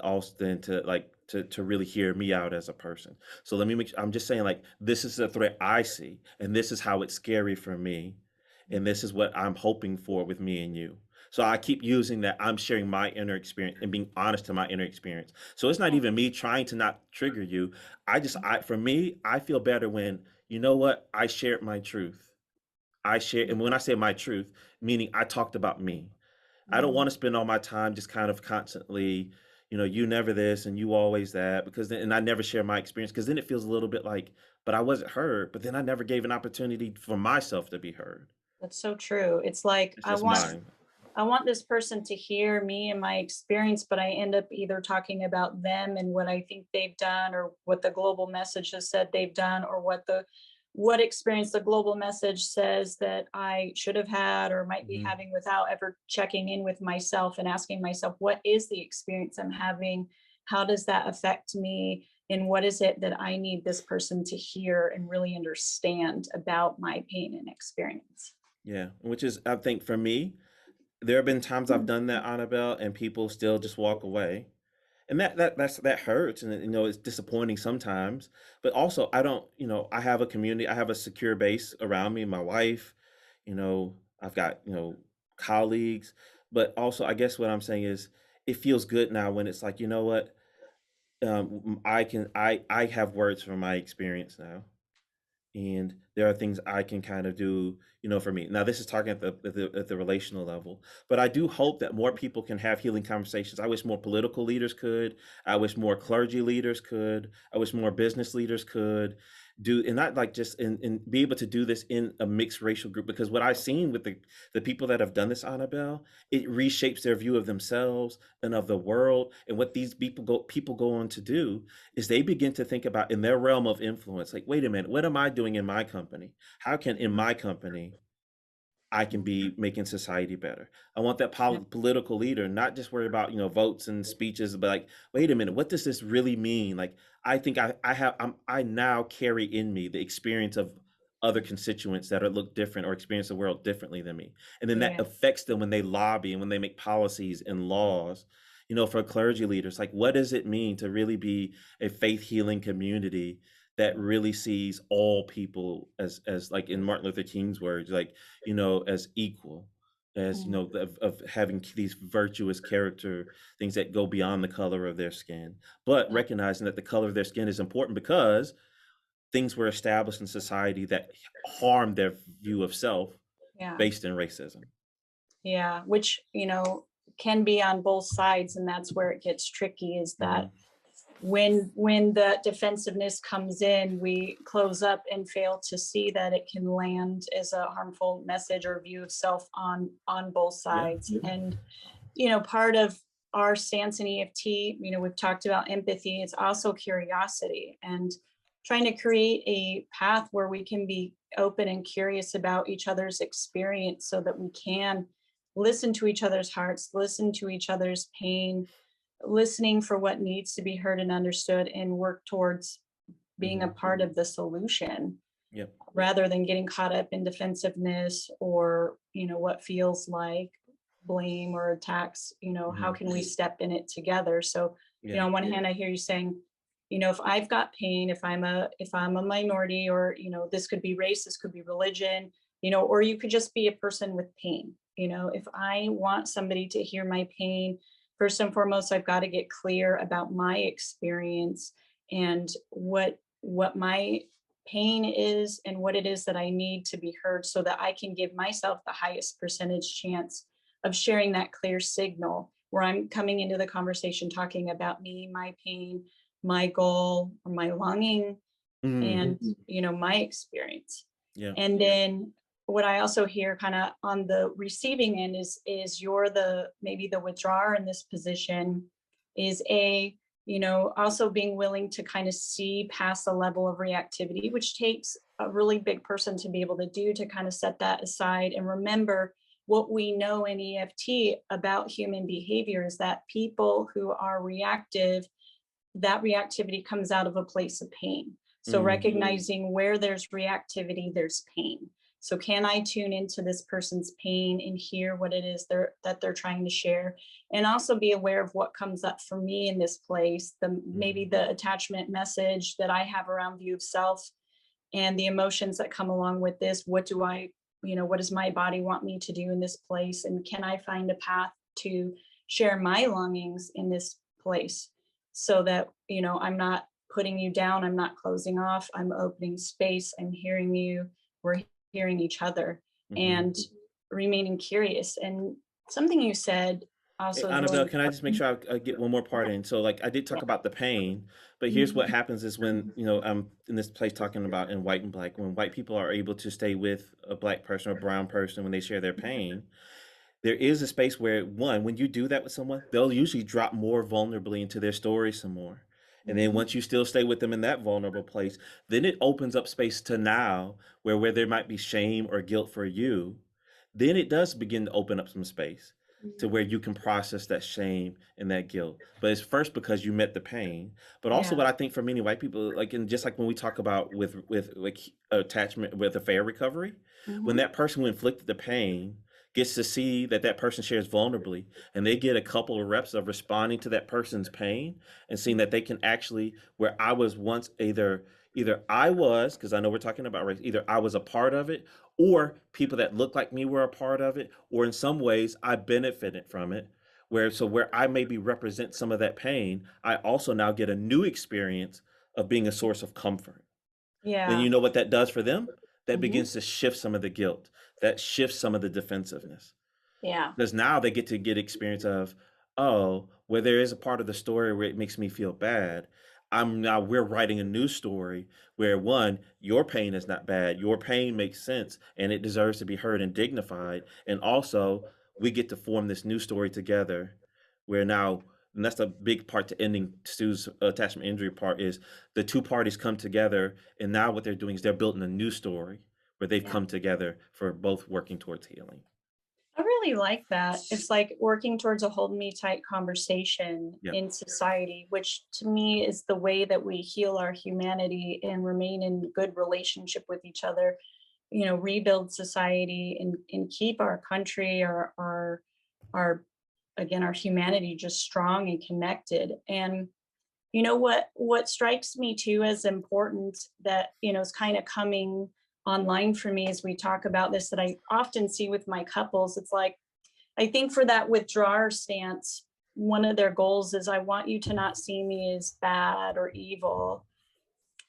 to really hear me out as a person. So let me I'm just saying like this is a threat I see, and this is how it's scary for me, and this is what I'm hoping for with me and you. So I keep using that I'm sharing my inner experience and being honest to my inner experience. So it's not even me trying to not trigger you. For me, I feel better when, you know what, I shared my truth. And when I say my truth, meaning I talked about me. I don't Mhm. want to spend all my time just kind of constantly, you never this and you always that, because then, and I never share my experience, because then it feels a little bit like, but I wasn't heard, but then I never gave an opportunity for myself to be heard. That's so true. It's like It's just mine. I want this person to hear me and my experience, but I end up either talking about them and what I think they've done, or what the global message has said they've done, or what experience the global message says that I should have had or might be Mhm. having, without ever checking in with myself and asking myself, what is the experience I'm having? How does that affect me? And what is it that I need this person to hear and really understand about my pain and experience? Yeah, which is, I think for me, there have been times I've done that, Annabelle, and people still just walk away. And that hurts, and it's disappointing sometimes. But also, I don't, I have a community, I have a secure base around me, my wife, I've got, colleagues. But also, I guess what I'm saying is, it feels good now when it's like, you know what, I have words from my experience now, and there are things I can kind of do, for me. Now, this is talking at the relational level, but I do hope that more people can have healing conversations. I wish more political leaders could. I wish more clergy leaders could. I wish more business leaders could do, and not like just and be able to do this in a mixed racial group. Because what I've seen with the people that have done this, Annabelle, it reshapes their view of themselves and of the world. And what these people go on to do is they begin to think about in their realm of influence, like, wait a minute, what am I doing in my company? How can in my company I can be making society better? I want that Yeah. political leader not just worry about votes and speeches, but like, wait a minute, what does this really mean? Like, I think I now carry in me the experience of other constituents that are look different or experience the world differently than me, and then that Yeah. affects them when they lobby and when they make policies and laws. For clergy leaders, like, what does it mean to really be a faith healing community that really sees all people as like in Martin Luther King's words, like, as equal, as Mhm. of having these virtuous character things that go beyond the color of their skin, but Yeah. recognizing that the color of their skin is important because things were established in society that harm their view of self Yeah. based in racism. Yeah. Which, can be on both sides. And that's where it gets tricky, is that Hmm. when the defensiveness comes in, we close up and fail to see that it can land as a harmful message or view of self on both Yeah. sides. And part of our stance in EFT, we've talked about empathy. It's also curiosity, and trying to create a path where we can be open and curious about each other's experience, so that we can listen to each other's hearts, listen to each other's pain, listening for what needs to be heard and understood, and work towards being a Hmm. part of the solution, Yep. rather than getting caught up in defensiveness, or what feels like blame or attacks. How Hmm. can we step in it together? So, Yeah. on one hand, I hear you saying, if I've got pain, if I'm a minority, or this could be race, this could be religion, or you could just be a person with pain. If I want somebody to hear my pain, first and foremost, I've got to get clear about my experience, and what my pain is, and what it is that I need to be heard, so that I can give myself the highest percentage chance of sharing that clear signal, where I'm coming into the conversation talking about me, my pain, my goal, or my longing, Hmm. and my experience. Yeah. And then what I also hear kind of on the receiving end is you're the maybe the withdrawer in this position, is also being willing to kind of see past the level of reactivity, which takes a really big person to be able to do, to kind of set that aside and remember what we know in EFT about human behavior, is that people who are reactive, that reactivity comes out of a place of pain. So Hmm. recognizing where there's reactivity, there's pain. So can I tune into this person's pain and hear what it is that they're trying to share, and also be aware of what comes up for me in this place, the maybe Hmm. the attachment message that I have around view of self, and the emotions that come along with this. What do I what does my body want me to do in this place? And can I find a path to share my longings in this place so that, I'm not putting you down, I'm not closing off, I'm opening space, I'm hearing you, we're hearing each other, Hmm. and remaining curious. And something you said Hey, also really Annabelle, can I just make important. sure I get one more part in? So, like, I did Yeah. talk about the pain, but here's what Mhm. happens is when, I'm in this place talking about in white and black, when white people are able to stay with a black person or brown person when they share their pain, there is a space where, one, when you do that with someone, they'll usually drop more vulnerably into their story some more. And then Mhm. once you still stay with them in that vulnerable place, then it opens up space to now where there might be shame or guilt for you, then it does begin to open up some space to where you can process that shame and that guilt. But it's first because you met the pain. But also Yeah. what I think for many white people, like, and just like when we talk about with like attachment with affair recovery, when Mhm. that person who inflicted the pain gets to see that that person shares vulnerably, and they get a couple of reps of responding to that person's pain and seeing that they can actually, where I was once either I was, because I know we're talking about race, either I was a part of it, or people that look like me were a part of it, or in some ways I benefited from it. Where I maybe represent some of that pain, I also now get a new experience of being a source of comfort. Then Yeah. you know what that does for them? That Mhm. begins to shift some of the guilt, that shifts some of the defensiveness. Yeah. Because now they get experience of, oh, where there is a part of the story where it makes me feel bad. We're writing a new story where, one, your pain is not bad. Your pain makes sense and it deserves to be heard and dignified. And also we get to form this new story together where now, and that's the big part to ending Stu's attachment injury part, is the two parties come together, and now what they're doing is they're building a new story where they've Yeah. come together for both working towards healing. I really like that. It's like working towards a hold me tight conversation Yeah. in society, which to me is the way that we heal our humanity and remain in good relationship with each other, rebuild society and keep our country, our again, our humanity just strong and connected. And what strikes me too as important that is kind of coming online for me as we talk about this, that I often see with my couples. It's like, I think for that withdrawer stance, one of their goals is, I want you to not see me as bad or evil.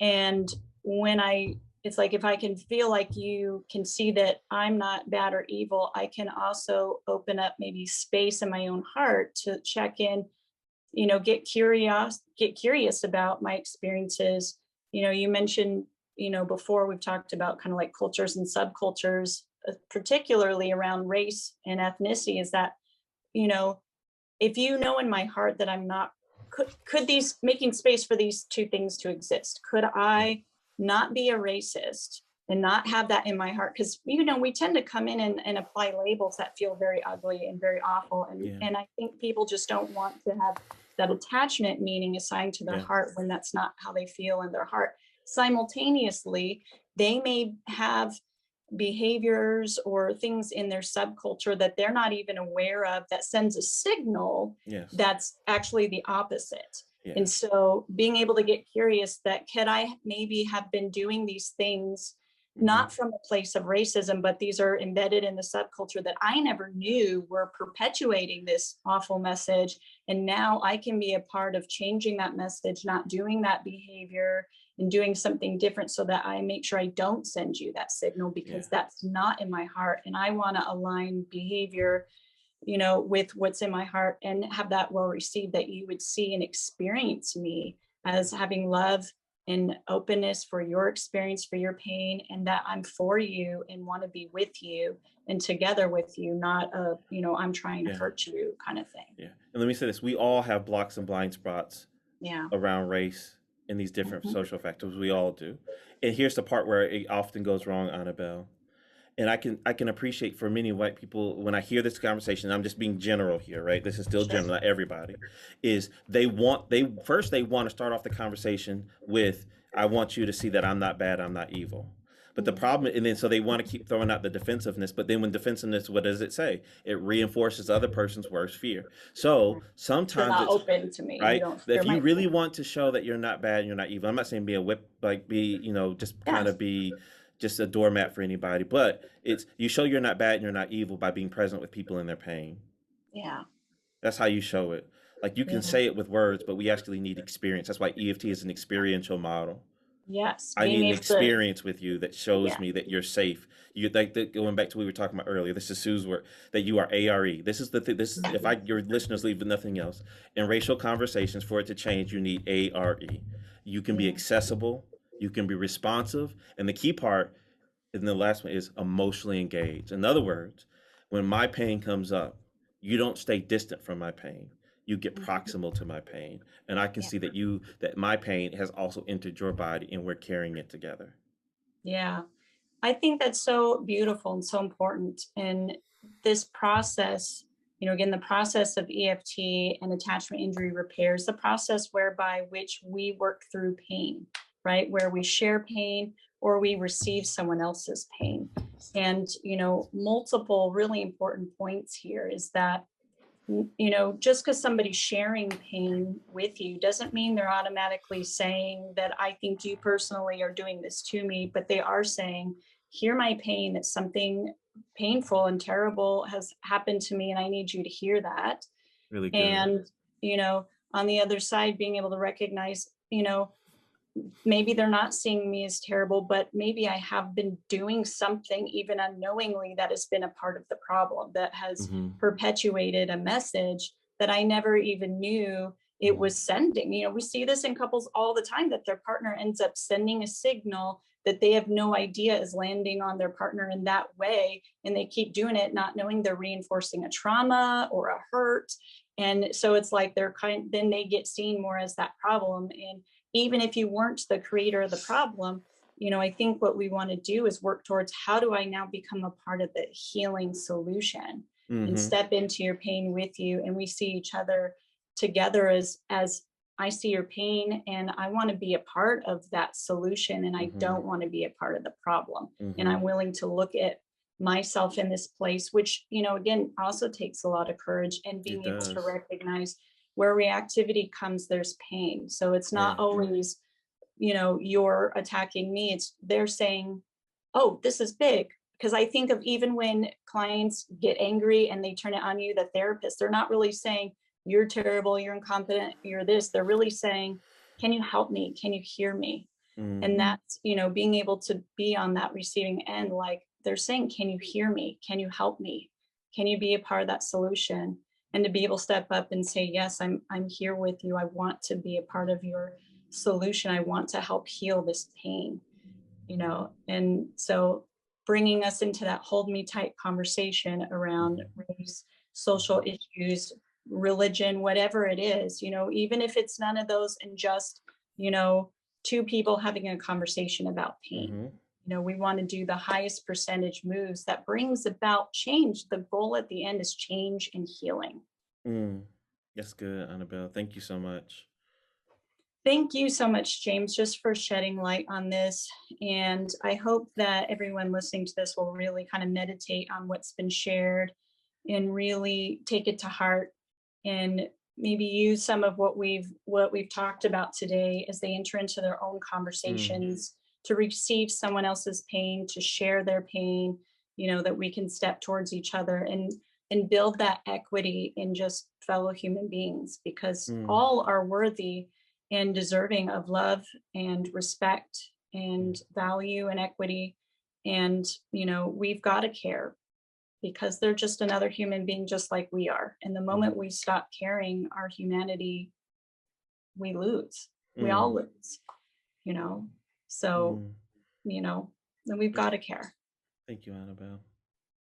And when I it's like, if I can feel like you can see that I'm not bad or evil, I can also open up maybe space in my own heart to check in, get curious about my experiences. You mentioned, before, we've talked about kind of like cultures and subcultures, particularly around race and ethnicity, is that, you know if in my heart that I'm not, could these, making space for these two things to exist, could Yeah. I not be a racist and not have that in my heart? Because we tend to come in and apply labels that feel very ugly and very awful, and Yeah. I think people just don't want to have that attachment meaning assigned to their Yeah. heart when that's not how they feel in their heart. Simultaneously, they may have behaviors or things in their subculture that they're not even aware of, that sends a signal Yes. that's actually the opposite. Yeah. And so being able to get curious, that could I maybe have been doing these things Hmm. not from a place of racism, but these are embedded in the subculture that I never knew were perpetuating this awful message. And now I can be a part of changing that message, not doing that behavior, and doing something different, so that I make sure I don't send you that signal, Yeah. because that's not in my heart. And I want to align behavior, with what's in my heart, and have that well received, that you would see and experience me as having love and openness for your experience, for your pain, and that I'm for you and want to be with you and together with you, not I'm trying to Yeah. hurt you kind of thing. Yeah. And let me say this: we all have blocks and blind spots Yeah. around race and these different Mhm. social factors. We all do. And here's the part where it often goes wrong, Annabelle. And I can appreciate for many white people when I hear this conversation. I'm just being general here, right? This is still Sure. general, not everybody. Is they want to start off the conversation with, "I want you to see that I'm not bad, I'm not evil." But the Mhm. problem, and then so they want to keep throwing out the defensiveness. But then when defensiveness, what does it say? It reinforces the other person's worst fear. So You're sometimes not it's open to me. You right. don't If hear you my really pain. want to show that you're not bad, you're not evil. I'm not saying be a whip, like be, just Yeah. kind of be just a doormat for anybody. But it's you show you're not bad and you're not evil by being present with people in their pain. Yeah. That's how you show it. Like you can Yeah. say it with words, but we actually need experience. That's why EFT is an experiential model. Yes. I Being need an able to, experience with you that shows yeah. me that you're safe. You like that going back to what we were talking about earlier. This is Sue's work that you are ARE. This is the this is if I your listeners leave with nothing else. In racial conversations, for it to change, you need ARE. You can be Yeah. accessible, you can be responsive, and the key part, and the last one is emotionally engaged. In other words, when my pain comes up, you don't stay distant from my pain. You get Mhm. proximal to my pain. And I can Yeah. see that my pain has also entered your body and we're carrying it together. Yeah. I think that's so beautiful and so important. And this process, again, the process of EFT and attachment injury repair is the process whereby which we work through pain, right? Where we share pain or we receive someone else's pain. And, multiple really important points here is that just because somebody's sharing pain with you doesn't mean they're automatically saying that I think you personally are doing this to me, but they are saying, hear my pain. It's something painful and terrible has happened to me, and I need you to hear that. Really good. And, you know, on the other side, being able to recognize, maybe they're not seeing me as terrible, but maybe I have been doing something even unknowingly that has been a part of the problem that has Hmm. perpetuated a message that I never even knew it Hmm. was sending. We see this in couples all the time that their partner ends up sending a signal that they have no idea is landing on their partner in that way. And they keep doing it, not knowing they're reinforcing a trauma or a hurt. And so it's like then they get seen more as that problem. And even if you weren't the creator of the problem, I think what we want to do is work towards how do I now become a part of the healing solution and Hmm. step into your pain with you. And we see each other together as I see your pain and I want to be a part of that solution and I Hmm. don't want to be a part of the problem. And Hmm. I'm willing to look at myself in this place, which, again, also takes a lot of courage and It being able to does. recognize where reactivity comes, there's pain. So it's not Yeah. always, you're attacking me. It's they're saying, oh, this is big. Because I think of even when clients get angry and they turn it on you, the therapist, they're not really saying, you're terrible, you're incompetent, you're this. They're really saying, can you help me? Can you hear me? Mm. And that's, being able to be on that receiving end, like they're saying, can you hear me? Can you help me? Can you be a part of that solution? And to be able to step up and say, yes, I'm here with you. I want to be a part of your solution. I want to help heal this pain, and so bringing us into that hold me tight conversation around Mhm. race, social Mhm. issues, religion, whatever it is, even if it's none of those and just, you know, two people having a conversation about pain. Mhm. We want to do the highest percentage moves that brings about change. The goal at the end is change and healing. Mm. That's good, Annabelle. Thank you so much. Thank you so much, James, just for shedding light on this. And I hope that everyone listening to this will really kind of meditate on what's been shared and really take it to heart and maybe use some of what we've talked about today as they enter into their own Mm. conversations to receive someone else's pain, to share their pain, that we can step towards each other and build that equity in just fellow human beings because Mm. all are worthy and deserving of love and respect and Mm. value and equity. And, we've got to care because they're just another human being just like we are. And the Mm. moment we stop caring our humanity, we lose. We all Mm. lose, you know? So, Mm. you know, then we've That's got to care. Thank you, Annabelle.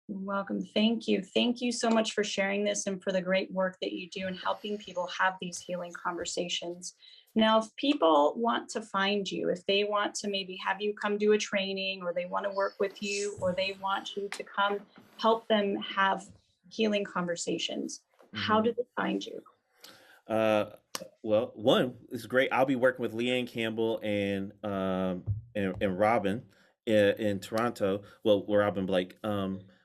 You're welcome. Thank you. Thank you so much for sharing this and for the great work that you do in helping people have these healing conversations. Now, if people want to find you, if they want to maybe have you come do a training or they want to work with you or they want you to come help them have healing conversations, how Mhm. do they find you? Uh, well, one is great. I'll be working with Leanne Campbell and Robin in Toronto. Well, Robin Blake.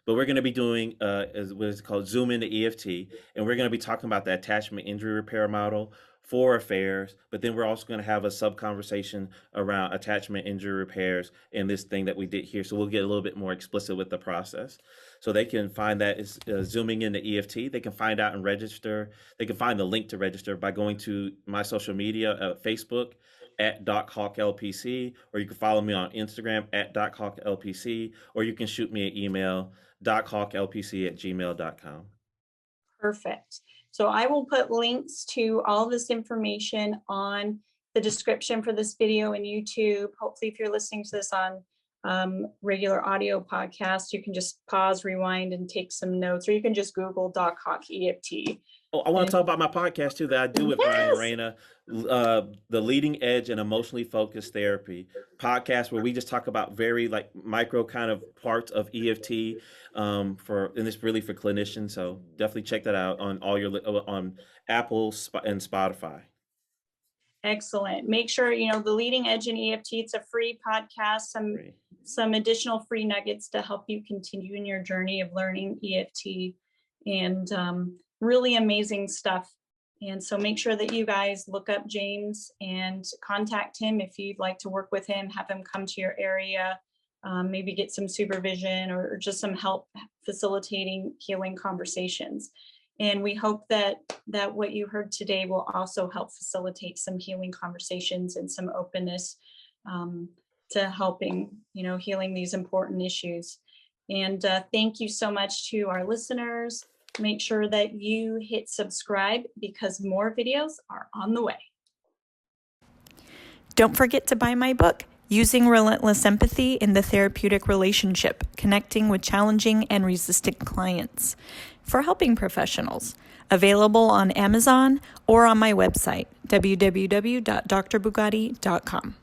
But we're going to be doing what is called Zoom into EFT, and we're going to be talking about the attachment injury repair model for affairs, but then we're also going to have a sub conversation around attachment injury repairs and this thing that we did here. So we'll get a little bit more explicit with the process. So they can find that is zooming into EFT. They can find out and register. They can find the link to register by going to my social media, Facebook at DocHawkLPC, or you can follow me on Instagram at DocHawkLPC, or you can shoot me an email, DocHawkLPC@gmail.com. Perfect. So I will put links to all this information on the description for this video in YouTube. Hopefully, if you're listening to this on regular audio podcast, you can just pause, rewind, and take some notes, or you can just Google Doc Hawk EFT. Oh, I want to talk about my podcast too that I do with Brian and Raina, the Leading Edge and Emotionally Focused Therapy podcast, where we just talk about very like micro kind of parts of EFT, and it's really for clinicians. So definitely check that out on all your on Apple and Spotify. Excellent. Make sure the Leading Edge in EFT. It's a free podcast. Some additional free nuggets to help you continue in your journey of learning EFT, and really amazing stuff. And so make sure that you guys look up James and contact him if you'd like to work with him, have him come to your area, maybe get some supervision or just some help facilitating healing conversations. And we hope that what you heard today will also help facilitate some healing conversations and some openness to helping, healing these important issues. And thank you so much to our listeners. Make sure that you hit subscribe because more videos are on the way. Don't forget to buy my book, Using Relentless Empathy in the Therapeutic Relationship, Connecting with Challenging and Resistant Clients for Helping Professionals. Available on Amazon or on my website, www.drbugatti.com.